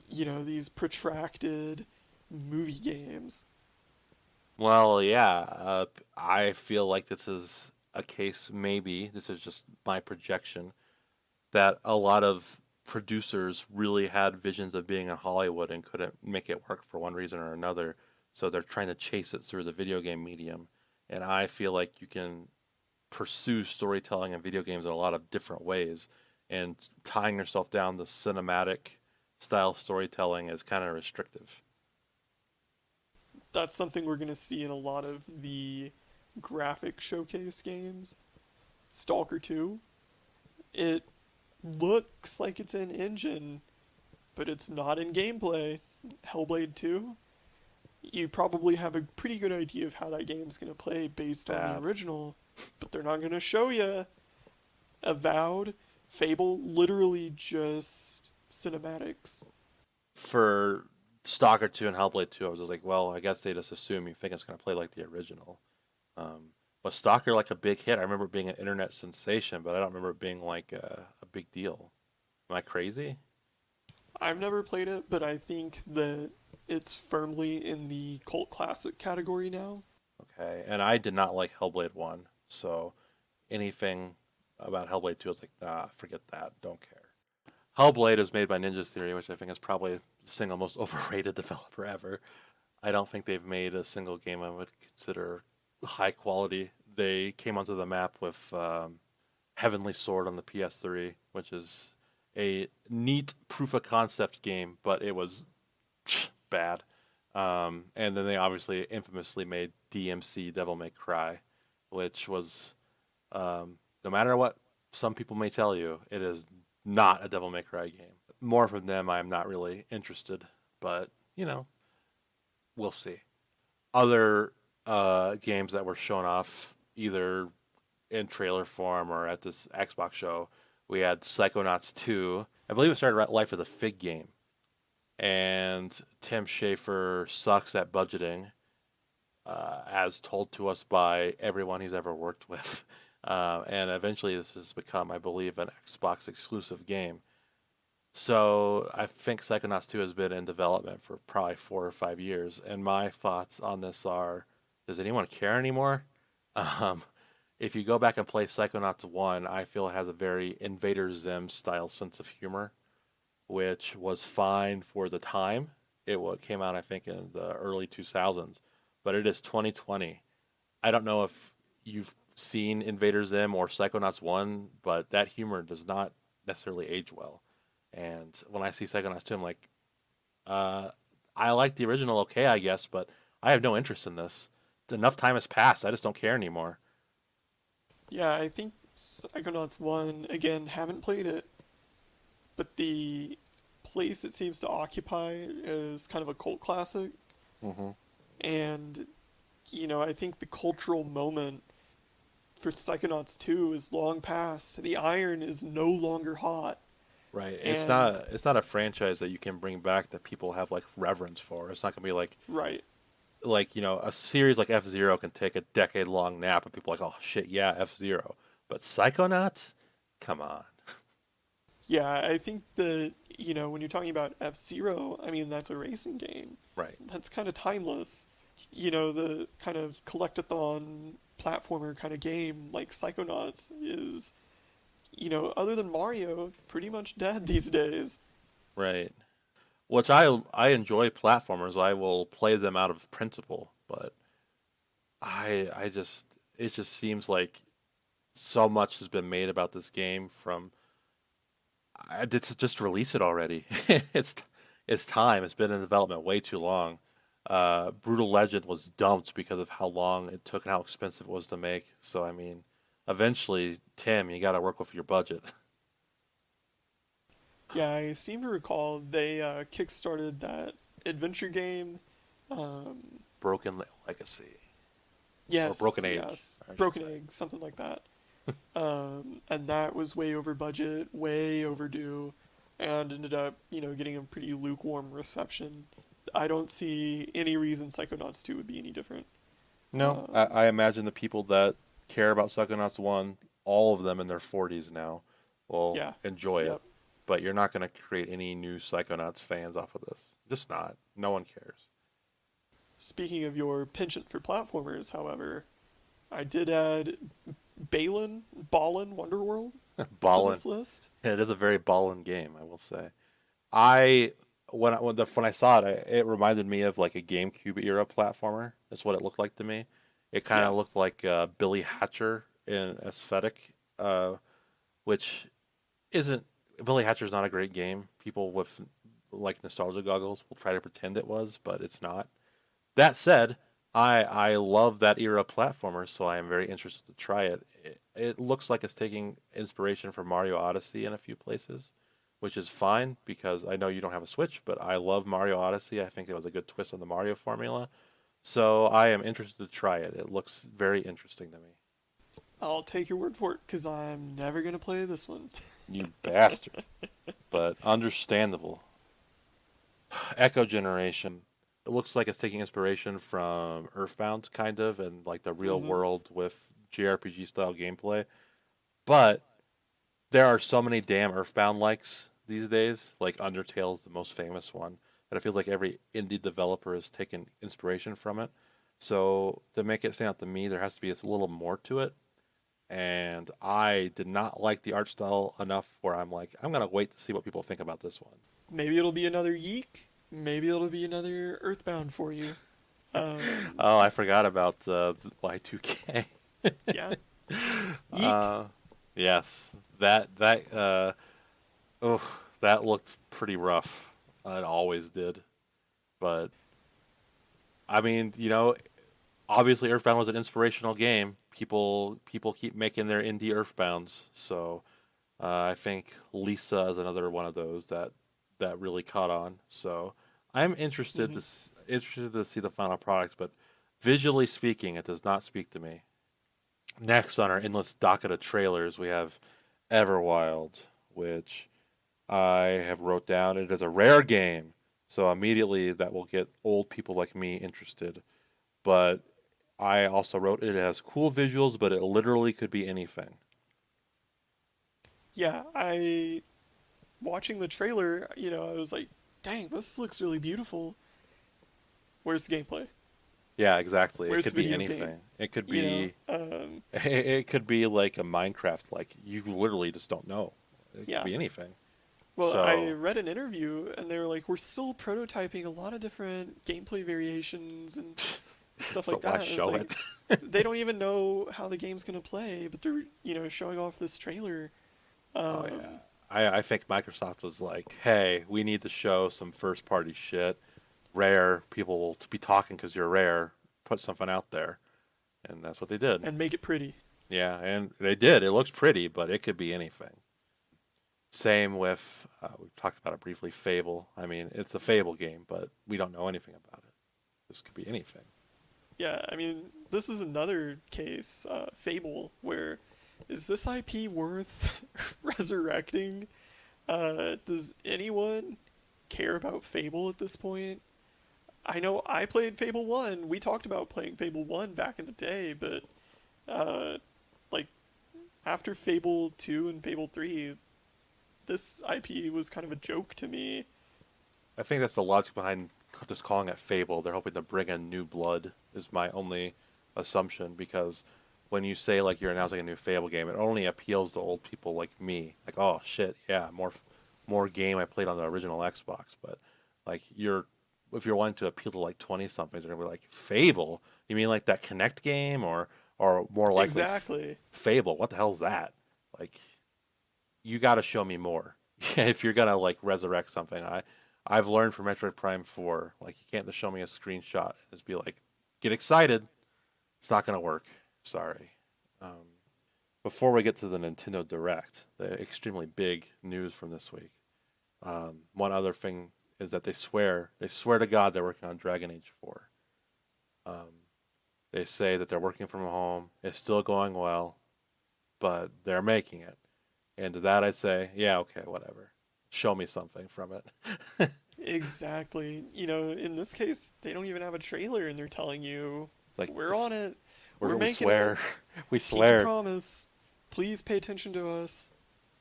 these protracted movie games. Well, yeah, I feel like this is a case, maybe, this is just my projection, that a lot of producers really had visions of being in Hollywood and couldn't make it work for one reason or another. So they're trying to chase it through the video game medium. And I feel like you can pursue storytelling in video games in a lot of different ways. And tying yourself down to cinematic style storytelling is kind of restrictive. That's something we're gonna see in a lot of the graphic showcase games. Stalker 2, it looks like it's in engine, but it's not in gameplay. Hellblade 2, you probably have a pretty good idea of how that game's going to play based on the Bad. original, but they're not going to show you. Avowed, Fable, literally just cinematics. For Stalker 2 and Hellblade 2, I was just like, well, I guess they just assume you think it's going to play like the original. Was Stalker like a big hit? I remember it being an internet sensation, but I don't remember it being like a big deal. Am I crazy? I've never played it, but I think that it's firmly in the cult classic category now. Okay, and I did not like Hellblade 1, so anything about Hellblade 2, I was like, nah, forget that, don't care. Hellblade is made by Ninja Theory, which I think is probably the single most overrated developer ever. I don't think they've made a single game I would consider high quality. They came onto the map with Heavenly Sword on the PS3, which is a neat proof of concept game, but it was bad. And then they obviously infamously made DMC Devil May Cry, which was, no matter what some people may tell you, it is not a Devil May Cry game. More from them, I'm not really interested, but we'll see. Other games that were shown off either in trailer form or at this Xbox show, we had Psychonauts 2. I believe it started life as a Fig game, and Tim Schafer sucks at budgeting, as told to us by everyone he's ever worked with. And eventually, this has become, I believe, an Xbox exclusive game. So I think Psychonauts 2 has been in development for probably 4 or 5 years. And my thoughts on this are, does anyone care anymore? Um, if you go back and play Psychonauts 1, I feel it has a very Invader Zim style sense of humor, which was fine for the time. It came out, I think, in the early 2000s, but it is 2020. I don't know if you've seen Invader Zim or Psychonauts 1, but that humor does not necessarily age well. And when I see Psychonauts 2, I'm like, uh, I like the original, okay, I guess, but I have no interest in this. Enough time has passed. I just don't care anymore. Yeah, I think Psychonauts 1, again, haven't played it, but the place it seems to occupy is kind of a cult classic. Mm-hmm. And, I think the cultural moment for Psychonauts 2 is long past. The iron is no longer hot. Right. It's And, not. It's not a franchise that you can bring back that people have like reverence for. It's not gonna be like right, like a series like F-Zero can take a decade-long nap, and people are like, oh shit, yeah, F-Zero. But Psychonauts, come on, Yeah, I think that, when you're talking about F-Zero, I mean, that's a racing game. right? That's kind of timeless. The kind of collectathon platformer kind of game like Psychonauts is, other than Mario, pretty much dead these days. Right. Which I enjoy platformers. I will play them out of principle, but I just it just seems like so much has been made about this game from I did to just release it already. it's it's time. It's been in development way too long. Brutal Legend was dumped because of how long it took and how expensive it was to make. So I mean, eventually, Tim, you got to work with your budget. Yeah, I seem to recall they kickstarted that adventure game. Um, Broken Legacy or yes, Broken Age, yes, I should Broken say. Egg, something like that. And that was way over budget, way overdue, and ended up, getting a pretty lukewarm reception. I don't see any reason Psychonauts 2 would be any different. No, Um, I imagine the people that care about Psychonauts 1, all of them in their 40s now, will yeah, enjoy it. yep. But you're not going to create any new Psychonauts fans off of this. Just not. No one cares. Speaking of your penchant for platformers, however, I did add Ballin Wonderworld to Ballin. this list. It is a very ballin game, I will say. I when I saw it, it reminded me of like a GameCube era platformer. That's what it looked like to me. It kind Yeah, of looked like Billy Hatcher in aesthetic, which isn't. Billy Hatcher's not a great game. People with like nostalgia goggles will try to pretend it was, but it's not. That said, I love that era platformer, so I am very interested to try it. It looks like it's taking inspiration from Mario Odyssey in a few places, which is fine because I know you don't have a Switch, but I love Mario Odyssey. I think it was a good twist on the Mario formula. So I am interested to try it. It looks very interesting to me. I'll take your word for it because I'm never gonna play this one. You bastard. But understandable. Echo Generation. It looks like it's taking inspiration from Earthbound, kind of, and like the real Mm-hmm. world with JRPG style gameplay. But there are so many damn Earthbound likes these days. Like Undertale's the most famous one. That it feels like every indie developer has taken inspiration from it. So to make it stand out to me, there has to be a little more to it. And I did not like the art style enough where I'm like, I'm gonna wait to see what people think about this one. Maybe it'll be another Yeek. Maybe it'll be another Earthbound for you. Oh, I forgot about Y2K. Yeah, Yeek. Uh, yes, oh, that looked pretty rough. It always did, but I mean, obviously Earthbound was an inspirational game. People keep making their indie Earthbounds, so I think Lisa is another one of those that really caught on. So I'm Mm-hmm. interested to see the final product, but visually speaking, it does not speak to me. Next on our endless docket of trailers, we have Everwild, which I have wrote down. It is a rare game, so immediately that will get old people like me interested. But I also wrote it has cool visuals, but it literally could be anything. Yeah, I watching the trailer. I was like, dang, this looks really beautiful. Where's the gameplay? Yeah, exactly. It Where's could the be video game? anything. It could You know, be it could be like a Minecraft. Like you literally just don't know. It could yeah. be anything. Well, I So read an interview and they were like, we're still prototyping a lot of different gameplay variations and stuff so like why that. And it's show like, it? they don't even know how the game's gonna play, but they're, showing off this trailer. Oh yeah. Um, I think Microsoft was like, hey, we need to show some first party shit. Rare people will be talking because you're rare. Put something out there, and that's what they did. and make it pretty. Yeah, and they did. It looks pretty, but it could be anything. Same with we've talked about it briefly. Fable. I mean, it's a Fable game, but we don't know anything about it. This could be anything. Yeah, I mean, this is another case, Fable, where is this IP worth resurrecting? Does anyone care about Fable at this point? I know I played Fable 1. We talked about playing Fable 1 back in the day, but uh, like after Fable 2 and Fable 3, this IP was kind of a joke to me. I think that's the logic behind just calling it Fable. They're hoping to bring in new blood, is my only assumption, because when you say like you're announcing a new Fable game, it only appeals to old people like me. Like, oh shit, yeah, more game I played on the original Xbox. But like you're if you're wanting to appeal to like 20 somethings, they're gonna be like, Fable? You mean like that Connect game, or more likely Exactly. Fable? What the hell's that? Like, you got to show me more if you're gonna like resurrect something. I've learned from Metroid Prime 4, like you can't just show me a screenshot and just be like, get excited. It's not gonna work. Sorry. Um, Before we get to the Nintendo Direct, the extremely big news from this week. One other thing is that they swear to God they're working on Dragon Age 4. Um, they say that they're working from home. It's still going well, but they're making it. And to that I say, yeah, okay, whatever. Show me something from it. Exactly. In this case, they don't even have a trailer and they're telling you, It's like we're this, on it. We're we making it. swear, we Keep your swear. promise. Please pay attention to us.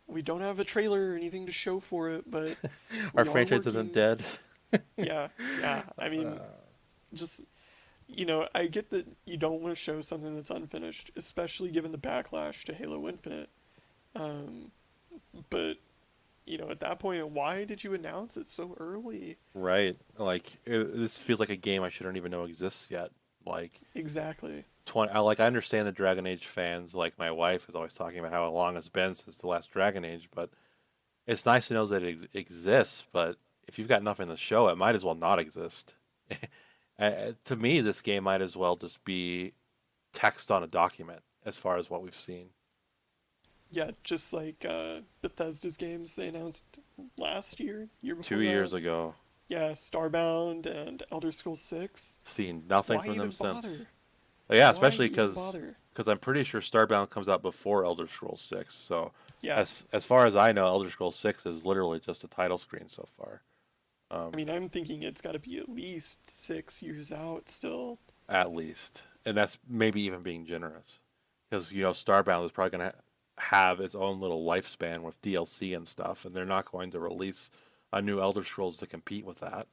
We don't have a trailer or anything to show for it, but Our we are franchise isn't working. dead. Yeah, yeah. I mean, just I get that you don't want to show something that's unfinished, especially given the backlash to Halo Infinite. Um, but at that point, why did you announce it so early? Right. Like this feels like a game I shouldn't even know exists yet. Like Exactly. 20, I understand the Dragon Age fans. Like my wife is always talking about how long it's been since the last Dragon Age, but it's nice to know that it exists. But if you've got nothing to show, it might as well not exist. To me, this game might as well just be text on a document, as far as what we've seen. Yeah, just like Bethesda's games they announced last year, year Two before that. years ago, Yeah, Starbound and Elder Scrolls 6. seen nothing Why from them even since. bother? Yeah, Why especially even because bother? I'm pretty sure Starbound comes out before Elder Scrolls 6. So Yeah, as far as I know, Elder Scrolls 6 is literally just a title screen so far. I mean, I'm thinking it's got to be at least 6 years out still. At least, and that's maybe even being generous, because Starbound is probably going to have its own little lifespan with DLC and stuff, and they're not going to release a new Elder Scrolls to compete with that.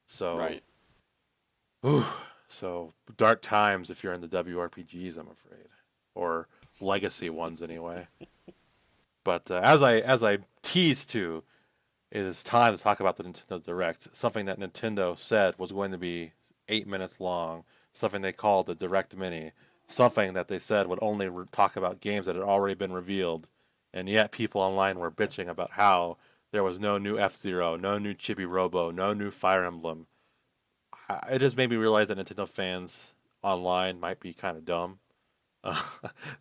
So, Right. whew, so dark times if you're in the WRPGs, I'm afraid, or legacy ones anyway. But as I tease to, it is time to talk about the Nintendo Direct. Something that Nintendo said was going to be 8 minutes long. Something they called the Direct Mini. Something that they said would only talk about games that had already been revealed. And yet people online were bitching about how there was no new F Zero, no new Chibi Robo, no new Fire Emblem. It just made me realize that Nintendo fans online might be kind of dumb. Uh,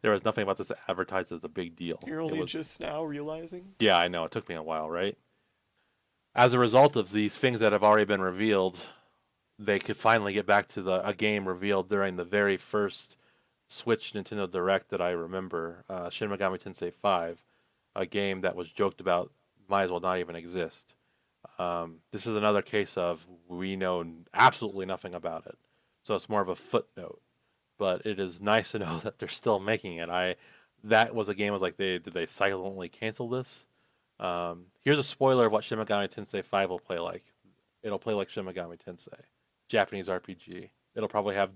there was nothing about this advertised as a big deal. You're It only was, just now realizing? yeah, I know. It took me a while, right? As a result of these things that have already been revealed, they could finally get back to a game revealed during the very first Switch Nintendo Direct that I remember, Shin Megami Tensei 5, a game that was joked about might as well not even exist. This is another case of we know absolutely nothing about it, so it's more of a footnote. But it is nice to know that they're still making it. That was a game I was like, did they silently cancel this? Here's a spoiler of what Shin Megami Tensei 5 will play like. It'll play like Shin Megami Tensei, Japanese RPG. It'll probably have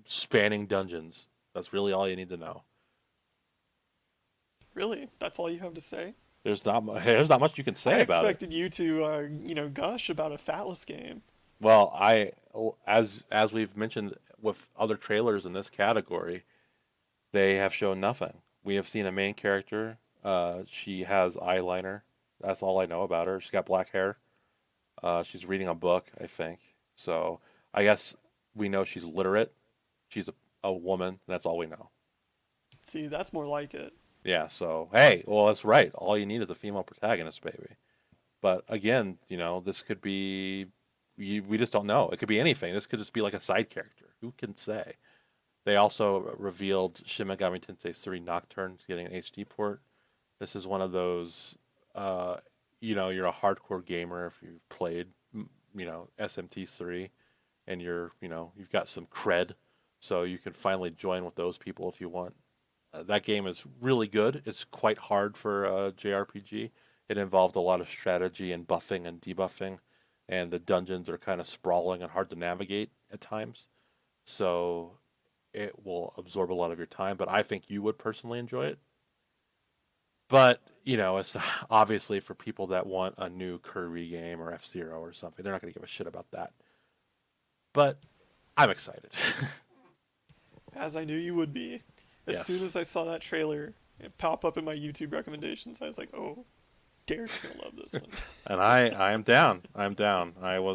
spanning dungeons. That's really all you need to know. Really? That's all you have to say? There's not much you can I say about it. expected you to, gush about a Phallus game. Well, as we've mentioned with other trailers in this category, they have shown nothing. We have seen a main character. She has eyeliner. That's all I know about her. She's got black hair. She's reading a book, I think. So I guess we know she's literate. She's a woman. That's all we know. See, that's more like it. Yeah. So hey, well that's right. All you need is a female protagonist, baby. But again, this could be. We just don't know. It could be anything. This could just be like a side character. Who can say? They also revealed Shin Megami Tensei 3 Nocturne getting an HD port. This is one of those. Uh, you're a hardcore gamer if you've played, SMT3, and you've got some cred, so you can finally join with those people if you want. That game is really good. It's quite hard for a JRPG. It involved a lot of strategy and buffing and debuffing, and the dungeons are kind of sprawling and hard to navigate at times. So it will absorb a lot of your time, but I think you would personally enjoy it. But, it's obviously for people that want a new Kirby game or F Zero or something. They're not going to give a shit about that. But I'm excited. As I knew you would be. As soon Yes. as I saw that trailer pop up in my YouTube recommendations, I was like, oh, Derek's gonna love this one. And I am down. I'm down. I have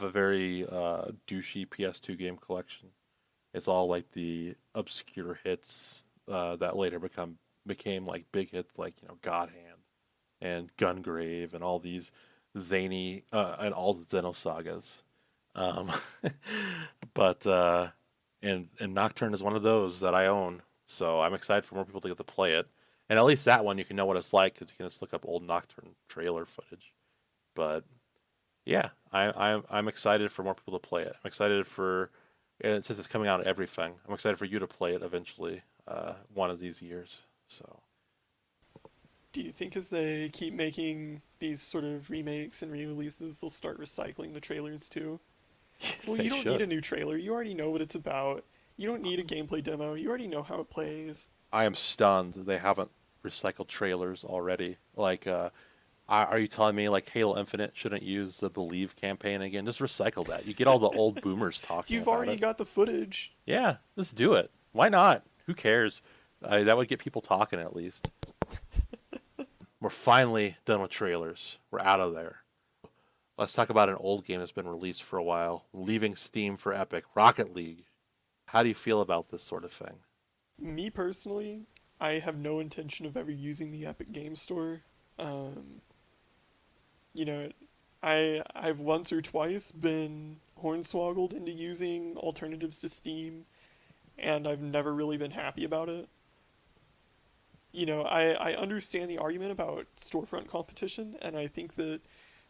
a very douchey PS2 game collection. It's all like the obscure hits that later became like big hits, like God Hand and Gungrave and all these zany and all the Xenosagas. Um, but and Nocturne is one of those that I own, so I'm excited for more people to get to play it. And at least that one you can know what it's like because you can just look up old Nocturne trailer footage. But yeah, I'm excited for more people to play it. I'm excited for and since it's coming out of everything. I'm excited for you to play it eventually, one of these years. So Do you think as they keep making these sort of remakes and re-releases, they'll start recycling the trailers too? Well, they you don't need should. a new trailer. You already know what it's about. You don't need a gameplay demo. You already know how it plays. I am stunned they haven't recycled trailers already. Like, are you telling me like Halo Infinite shouldn't use the Believe campaign again? Just recycle that. You get all the old boomers talking You've about already it. got the footage. Yeah, just do it. Why not? Who cares? That would get people talking at least. We're finally done with trailers. We're out of there. Let's talk about an old game that's been released for a while, leaving Steam for Epic, Rocket League. How do you feel about this sort of thing? Me personally, I have no intention of ever using the Epic Game Store. Um, you know, I've once or twice been hornswoggled into using alternatives to Steam, and I've never really been happy about it. I understand the argument about storefront competition, and I think that,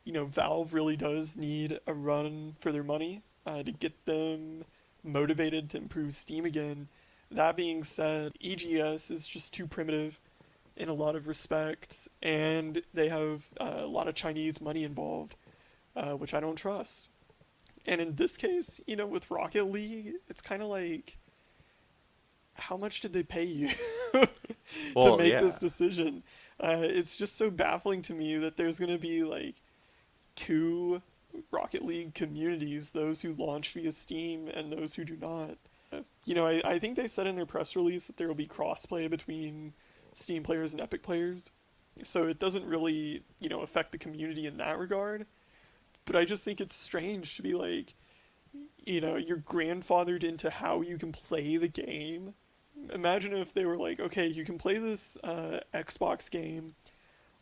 Valve really does need a run for their money to get them motivated to improve Steam again. That being said, EGS is just too primitive in a lot of respects, and they have a lot of Chinese money involved, which I don't trust. And in this case, with Rocket League, it's kind of like, how much did they pay you to Well, make this yeah. decision? It's just so baffling to me that there's going to be like two Rocket League communities, those who launch via Steam and those who do not. I think they said in their press release that there will be crossplay between Steam players and Epic players. So it doesn't really, affect the community in that regard. But I just think it's strange to be like, you're grandfathered into how you can play the game. Imagine if they were like, okay, you can play this Xbox game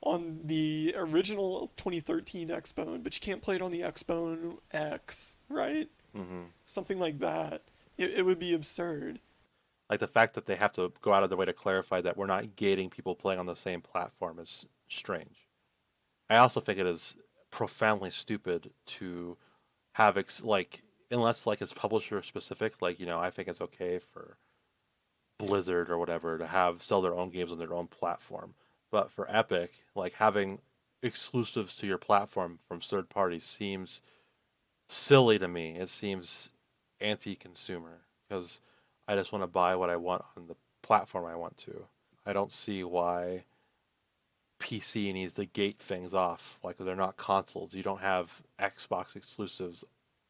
on the original 2013 Xbone, but you can't play it on the Xbone X, right? Hmm. Something like that. It would be absurd. Like the fact that they have to go out of their way to clarify that we're not gating people playing on the same platform is strange. I also think it is profoundly stupid to have like unless like it's publisher specific. Like I think it's okay for Blizzard or whatever to have sell their own games on their own platform. But for Epic, like having exclusives to your platform from third parties seems silly to me. It seems anti-consumer because I just want to buy what I want on the platform I want to. I don't see why PC needs to gate things off. Like they're not consoles. You don't have Xbox exclusives,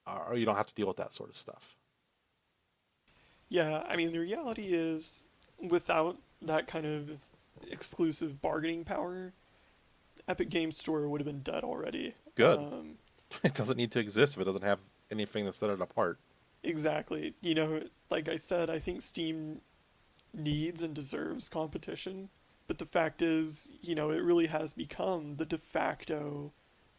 or you don't have to deal with that sort of stuff. Yeah, I mean, the reality is, without that kind of exclusive bargaining power, Epic Games Store would have been dead already. Good. It doesn't need to exist if it doesn't have anything to set it apart. Exactly. Like I said, I think Steam needs and deserves competition. But the fact is, it really has become the de facto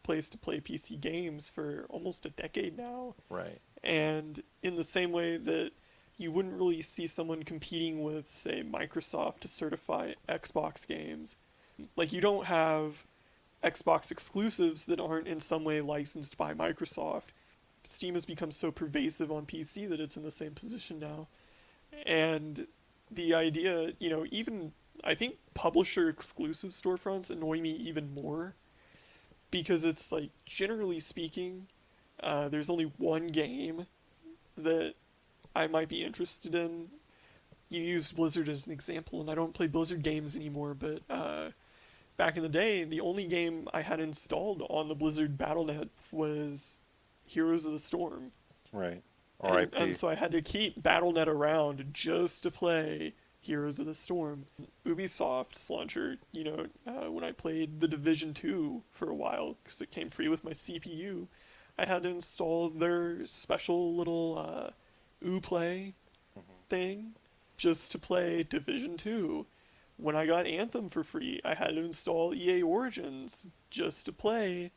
place to play PC games for almost a decade now. Right. And in the same way that you wouldn't really see someone competing with, say, Microsoft to certify Xbox games, like you don't have Xbox exclusives that aren't in some way licensed by Microsoft. Steam has become so pervasive on PC that it's in the same position now. And the idea, even I think publisher exclusive storefronts annoy me even more because it's like, generally speaking, there's only one game that I might be interested in. You used Blizzard as an example, and I don't play Blizzard games anymore, but back in the day, the only game I had installed on the Blizzard Battle.net was Heroes of the Storm. Right. And R.I.P. so I had to keep Battle.net around just to play Heroes of the Storm. Ubisoft's launcher, when I played The Division 2 for a while, because it came free with my CPU, I had to install their special little Uplay thing just to play Division 2. When I got Anthem for free, I had to install EA Origins just to play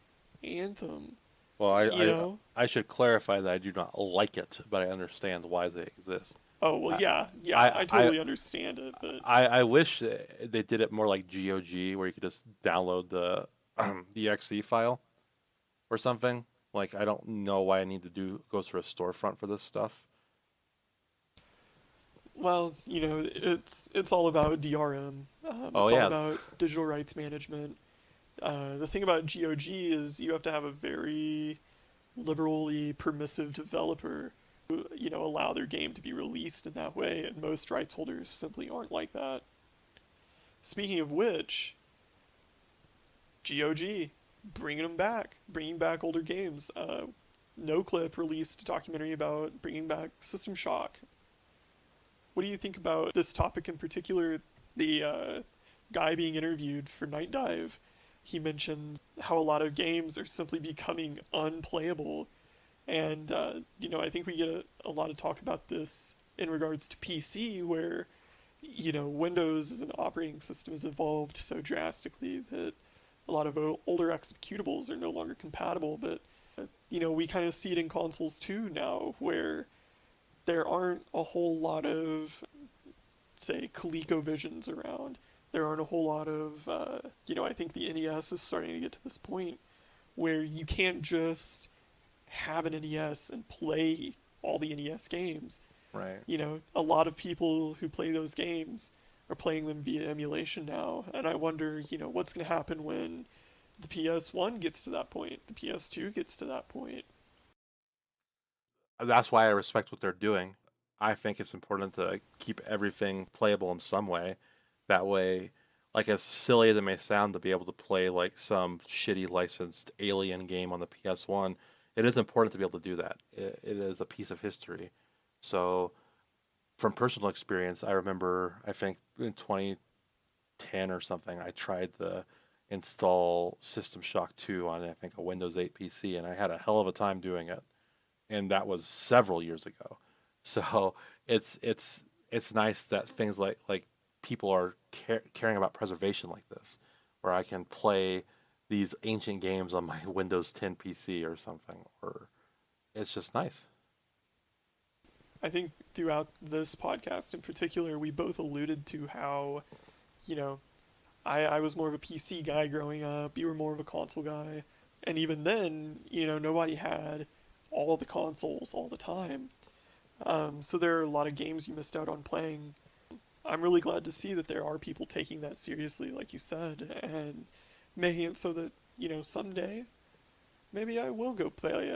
Anthem. Well, You know? I should clarify that I do not like it, but I understand why they exist. Oh, well, I yeah, I I I totally understand it, but I wish they did it more like GOG, where you could just download the the exe file or something. Like I don't know why I need to go through a storefront for this stuff. well, it's all about DRM. Oh It's all yeah, about digital rights management. The thing about GOG is you have to have a very liberally permissive developer who, allow their game to be released in that way, and most rights holders simply aren't like that. Speaking of which, GOG, bringing back older games. NoClip released a documentary about bringing back System Shock. What do you think about this topic in particular? The guy being interviewed for Night Dive, he mentions how a lot of games are simply becoming unplayable. And, I think we get a lot of talk about this in regards to PC, where, Windows as an operating system has evolved so drastically that a lot of older executables are no longer compatible. But, we kind of see it in consoles too now, where there aren't a whole lot of, say, ColecoVisions around. There aren't a whole lot of, I think the NES is starting to get to this point where you can't just have an NES and play all the NES games. right. A lot of people who play those games are playing them via emulation now, and I wonder, what's going to happen when the PS1 gets to that point, the PS2 gets to that point. That's why I respect what they're doing. I think it's important to keep everything playable in some way. That way, like as silly as it may sound to be able to play like some shitty licensed Alien game on the PS1, it is important to be able to do that. It is a piece of history. So, from personal experience, I remember I think in 2010 or something, I tried to install System Shock 2 on I think a Windows 8 PC, and I had a hell of a time doing it, and that was several years ago. So it's nice that things like people are caring about preservation like this, where I can play these ancient games on my Windows 10 PC or something, or it's just nice. I think throughout this podcast in particular, we both alluded to how, you know, I was more of a PC guy growing up, you were more of a console guy. And even then, nobody had all the consoles all the time. So there are a lot of games you missed out on playing. I'm really glad to see that there are people taking that seriously, like you said, and making it so that, someday maybe I will go play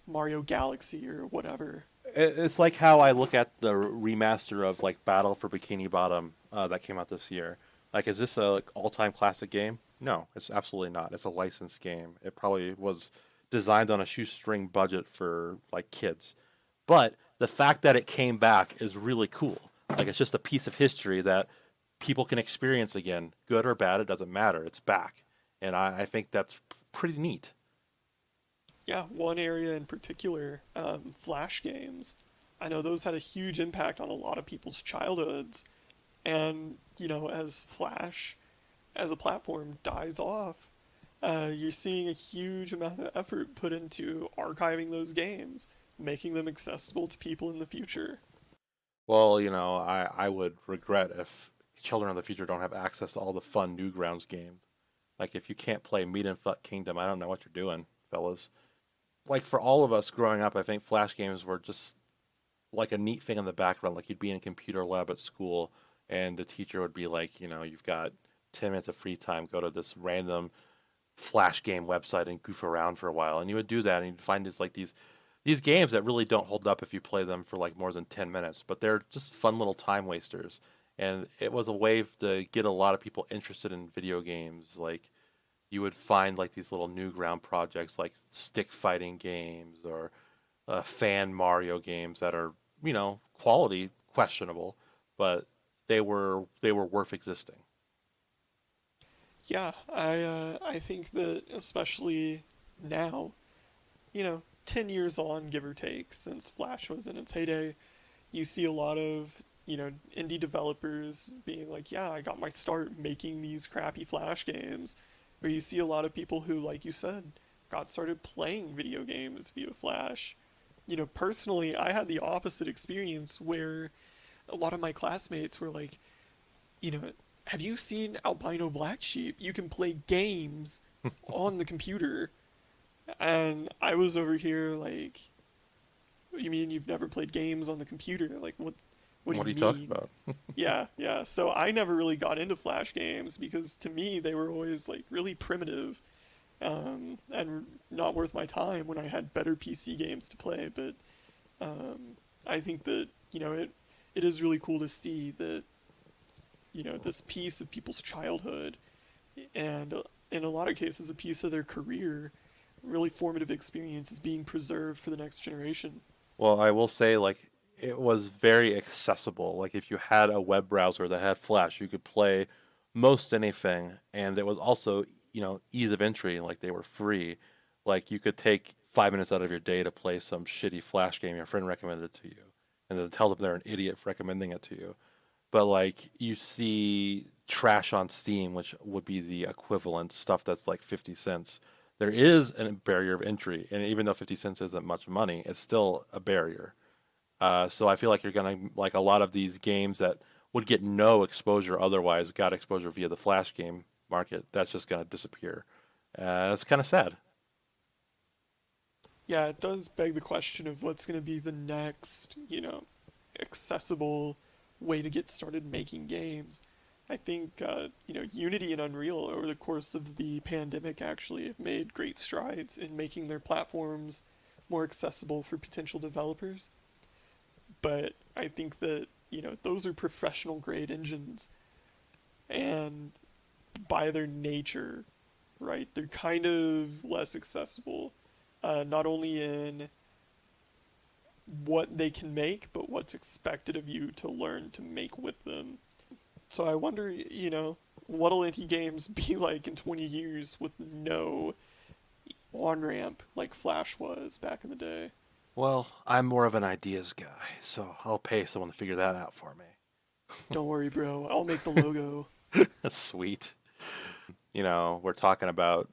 Mario Galaxy or whatever. It's like how I look at the remaster of like Battle for Bikini Bottom that came out this year. Like, is this a like, all-time classic game? No, it's absolutely not. It's a licensed game. It probably was designed on a shoestring budget for like kids. But the fact that it came back is really cool. Like, it's just a piece of history that people can experience again, good or bad. It doesn't matter. It's back, and I think that's pretty neat. Yeah, one area in particular, Flash games. I know those had a huge impact on a lot of people's childhoods. And, as Flash as a platform dies off, you're seeing a huge amount of effort put into archiving those games, making them accessible to people in the future. Well, I would regret if children of the future don't have access to all the fun Newgrounds games. Like if you can't play Meat and Fuck Kingdom, I don't know what you're doing, fellas. like for all of us growing up, I think Flash games were just like a neat thing in the background. Like you'd be in a computer lab at school, and the teacher would be like, you've got 10 minutes of free time. Go to this random Flash game website and goof around for a while. And you would do that, and you'd find these games that really don't hold up if you play them for like more than 10 minutes, but they're just fun little time wasters. And it was a way to get a lot of people interested in video games. Like you would find like these little new ground projects like stick fighting games or fan Mario games that are quality questionable, but they were worth existing. Yeah, I think that especially now, 10 years on, give or take, since Flash was in its heyday, you see a lot of indie developers being like, yeah, I got my start making these crappy Flash games, or you see a lot of people who, like you said, got started playing video games via Flash. Personally, I had the opposite experience where a lot of my classmates were like, you know, have you seen Albino Black Sheep? You can play games on the computer. And I was over here like, you mean you've never played games on the computer? Like, what do What you are you talking mean? about? Yeah, yeah. So I never really got into Flash games because to me they were always like really primitive, and not worth my time when I had better PC games to play. But I think that it is really cool to see that this piece of people's childhood and in a lot of cases a piece of their career, really formative experience is being preserved for the next generation. Well, I will say, like, it was very accessible. Like, if you had a web browser that had Flash, you could play most anything, and it was also, ease of entry. Like, they were free. Like, you could take 5 minutes out of your day to play some shitty Flash game your friend recommended to you, and then tell them they're an idiot for recommending it to you. But like, you see trash on Steam, which would be the equivalent stuff that's like 50 cents. There is a barrier of entry, and even though 50 cents isn't much money, it's still a barrier. So I feel like you're gonna like a lot of these games that would get no exposure otherwise got exposure via the Flash game market. That's just gonna disappear. That's kind of sad. Yeah, it does beg the question of what's going to be the next, accessible way to get started making games. I think, Unity and Unreal over the course of the pandemic actually have made great strides in making their platforms more accessible for potential developers. But I think that, those are professional grade engines, and by their nature, right, they're kind of less accessible, not only in what they can make, but what's expected of you to learn to make with them. So I wonder, what'll indie games be like in 20 years with no on ramp like Flash was back in the day? Well, I'm more of an ideas guy, so I'll pay someone to figure that out for me. Don't worry, bro. I'll make the logo. That's sweet. We're talking about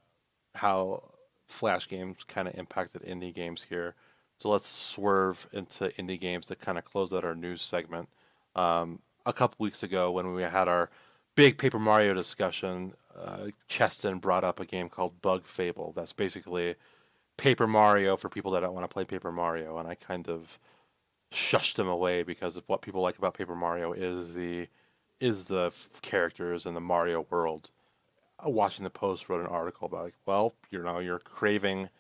how Flash games kind of impacted indie games here. So let's swerve into indie games to kind of close out our news segment. A couple weeks ago, when we had our big Paper Mario discussion, Chesten brought up a game called Bug Fable. That's basically Paper Mario for people that don't want to play Paper Mario, and I kind of shushed him away because of what people like about Paper Mario is the characters in the Mario world. Washington Post wrote an article about like, well, you're craving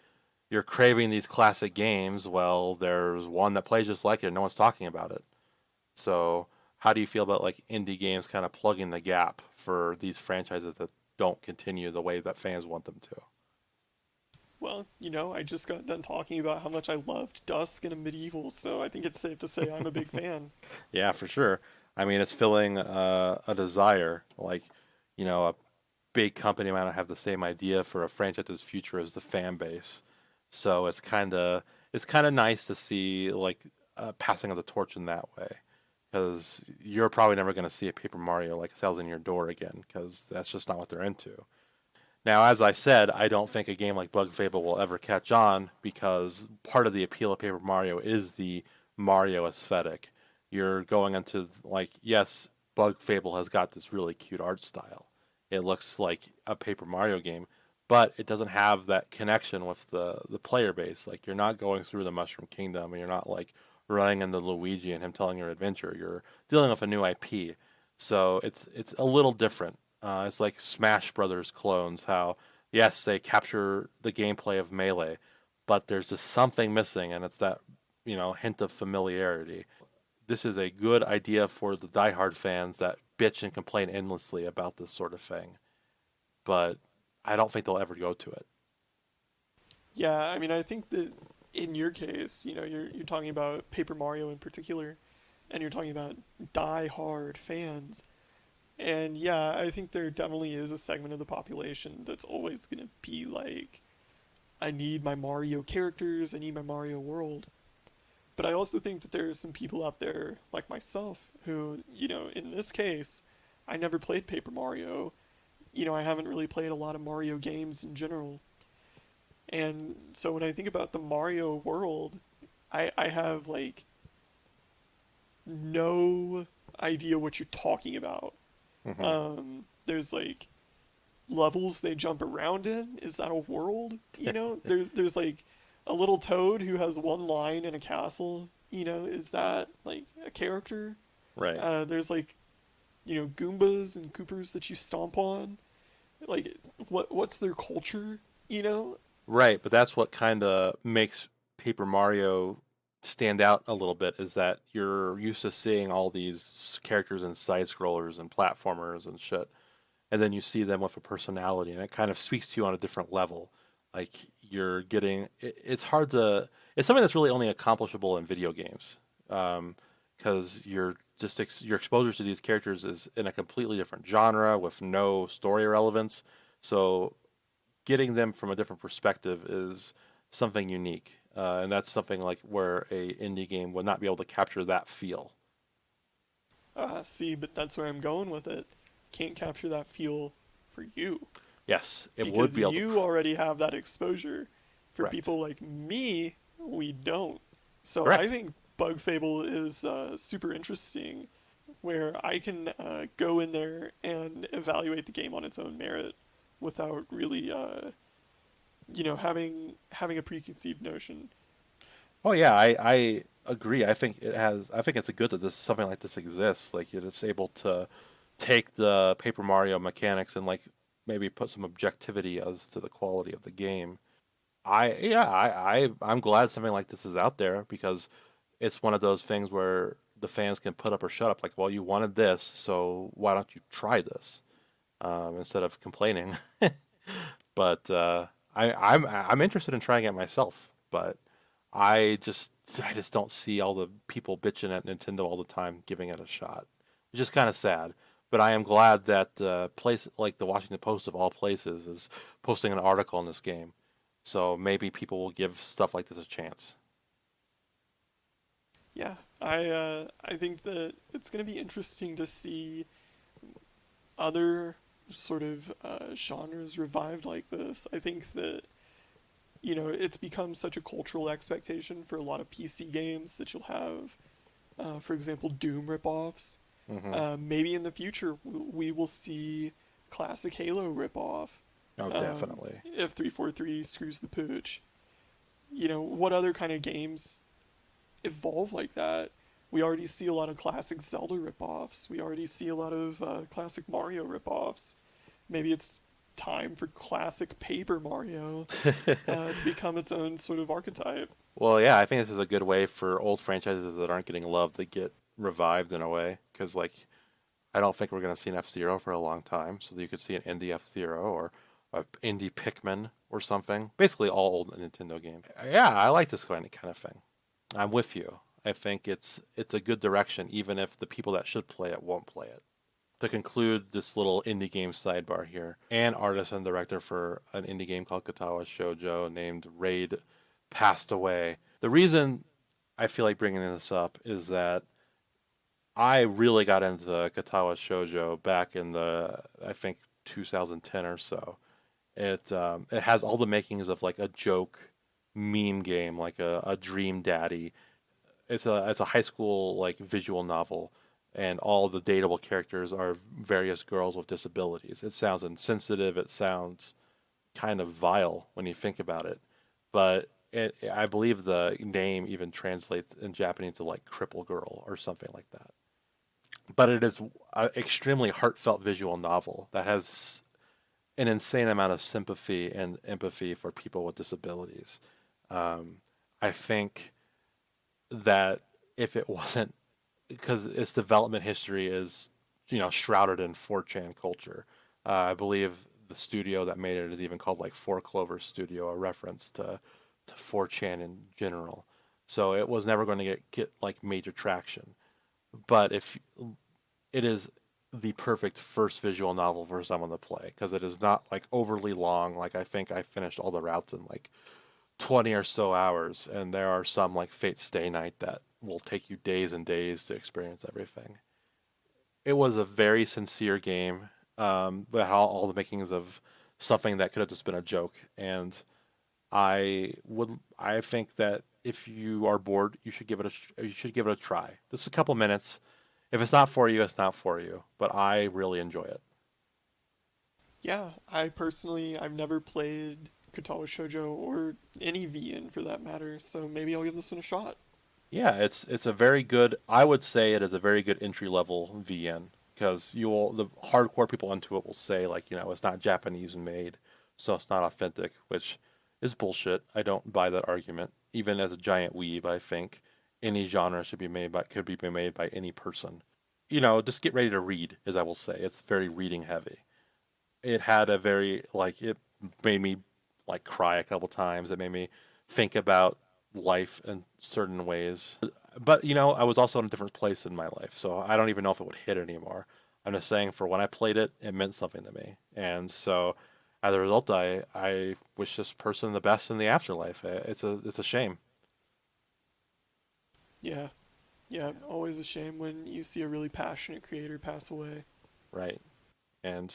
these classic games. Well, there's one that plays just like it, and no one's talking about it. So, how do you feel about like indie games kind of plugging the gap for these franchises that don't continue the way that fans want them to? Well, I just got done talking about how much I loved Dusk and Medieval, so I think it's safe to say I'm a big fan. Yeah, for sure. I mean, it's filling a desire. Like, a big company might not have the same idea for a franchise's future as the fan base. So it's kind of nice to see like passing of the torch in that way, because you're probably never going to see a Paper Mario like sells in your door again, because that's just not what they're into. Now, as I said, I don't think a game like Bug Fable will ever catch on because part of the appeal of Paper Mario is the Mario aesthetic. You're going into, like, yes, Bug Fable has got this really cute art style. It looks like a Paper Mario game, but it doesn't have that connection with the player base. Like you're not going through the Mushroom Kingdom, and you're not like running into Luigi and him telling your adventure. You're dealing with a new IP, so it's a little different. It's like Smash Brothers clones. How yes, they capture the gameplay of Melee, but there's just something missing, and it's that hint of familiarity. This is a good idea for the diehard fans that bitch and complain endlessly about this sort of thing, but I don't think they'll ever go to it. Yeah, I mean, I think that in your case, you're talking about Paper Mario in particular, and you're talking about die-hard fans. And yeah, I think there definitely is a segment of the population that's always gonna be like, I need my Mario characters, I need my Mario world. But I also think that there are some people out there like myself who, in this case, I never played Paper Mario. I haven't really played a lot of Mario games in general. And so when I think about the Mario world, I have like no idea what you're talking about. Hmm. There's like levels they jump around in. Is that a world? There's like a little toad who has one line in a castle. Is that like a character? Right. There's like Goombas and Coopers that you stomp on. Like what's their culture? You know? Right, but that's what kind of makes Paper Mario stand out a little bit is that you're used to seeing all these characters in side scrollers and platformers and shit, and then you see them with a personality, and it kind of speaks to you on a different level. Like you're getting, it's hard to, it's something that's really only accomplishable in video games, because your exposure to these characters is in a completely different genre with no story relevance. So getting them from a different perspective is something unique, and that's something like where a indie game would not be able to capture that feel. See, but that's where I'm going with it. Can't capture that feel for you Yes, it would because be able to. you already have that exposure. For Correct. people like me, we don't. So I Correct. think Bug Fable is super interesting, where I can go in there and evaluate the game on its own merit without really, having a preconceived notion. Oh yeah, I agree. I think it has. I think it's a good that this something like this exists. Like it's able to take the Paper Mario mechanics and like maybe put some objectivity as to the quality of the game. I'm glad something like this is out there because it's one of those things where the fans can put up or shut up. Like, well, you wanted this, so why don't you try this instead of complaining? But I'm interested in trying it myself. But I just don't see all the people bitching at Nintendo all the time giving it a shot. It's just kind of sad. But I am glad that place like the Washington Post of all places is posting an article on this game. So maybe people will give stuff like this a chance. Yeah, I think that it's gonna be interesting to see other sort of genres revived like this. I think that it's become such a cultural expectation for a lot of PC games that you'll have, for example, Doom ripoffs. Hmm. Maybe in the future we will see classic Halo ripoff. Oh, definitely. If 343 screws the pooch. What other kind of games evolve like that? We already see a lot of classic Zelda ripoffs. We already see a lot of classic Mario ripoffs. Maybe it's time for classic Paper Mario to become its own sort of archetype. Well, yeah, I think this is a good way for old franchises that aren't getting loved to get revived in a way. Because, like, I don't think we're going to see an F Zero for a long time. So you could see an indie F Zero or an indie Pikmin or something. Basically, all old Nintendo games. Yeah, I like this kind of thing. I'm with you. I think it's a good direction, even if the people that should play it won't play it. To conclude this little indie game sidebar here, and artist and director for an indie game called Katawa Shoujo named Raid passed away. The reason I feel like bringing this up is that I really got into Katawa Shoujo back in the I think 2010 or so. It has all the makings of like a joke meme game, like a Dream Daddy. It's a high school like visual novel, and all the dateable characters are various girls with disabilities. It sounds insensitive. It sounds kind of vile when you think about it. But I believe the name even translates in Japanese to like cripple girl or something like that. But it is an extremely heartfelt visual novel that has an insane amount of sympathy and empathy for people with disabilities. Um, I think that if it wasn't because its development history is, shrouded in 4chan culture. I believe the studio that made it is even called like Four Clover Studio, a reference to 4chan in general. So it was never going to get like major traction. But if it is the perfect first visual novel for someone to play because it is not like overly long. Like I think I finished all the routes in like 20 or so hours, and there are some like Fate Stay Night that will take you days and days to experience everything. It was a very sincere game that had all the makings of something that could have just been a joke. And I think that if you are bored, you should give it a try. Just a couple minutes. If it's not for you, it's not for you. But I really enjoy it. Yeah, I personally I've never played Katawa Shoujo or any VN for that matter, so maybe I'll give this one a shot. Yeah, it's a very good. I would say it is a very good entry level VN because the hardcore people into it will say like it's not Japanese made, so it's not authentic, which is bullshit. I don't buy that argument. Even as a giant weeb, I think any genre should be made by could be made by any person. Just get ready to read, as I will say. It's very reading heavy. It had a very like it made me like cry a couple times. It made me think about life in certain ways. But I was also in a different place in my life, so I don't even know if it would hit anymore. I'm just saying, for when I played it, it meant something to me, and so as a result, I wish this person the best in the afterlife. It's a shame, Yeah, yeah, always a shame when you see a really passionate creator pass away. right? And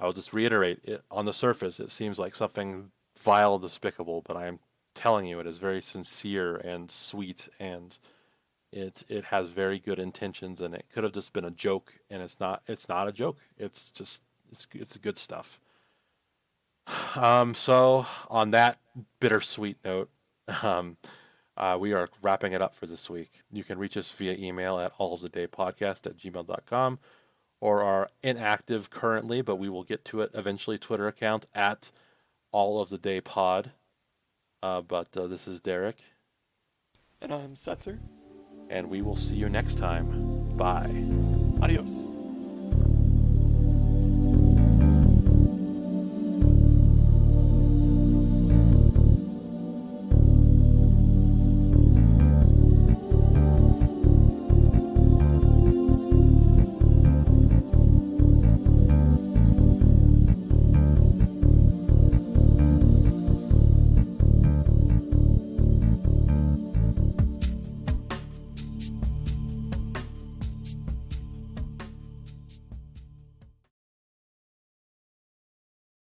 I will just reiterate it on the surface, it seems like something vile and despicable, but I am telling you, it is very sincere and sweet, and it has very good intentions, and it could have just been a joke, and it's not a joke. It's just it's good stuff. So on that bittersweet note, um, we are wrapping it up for this week. You can reach us via email at allofthedaypodcast@gmail.com or our inactive currently, but we will get to it eventually, Twitter account at allofthedaypod. But this is Derek, And I'm Setzer. and we will see you next time. Bye. Adios.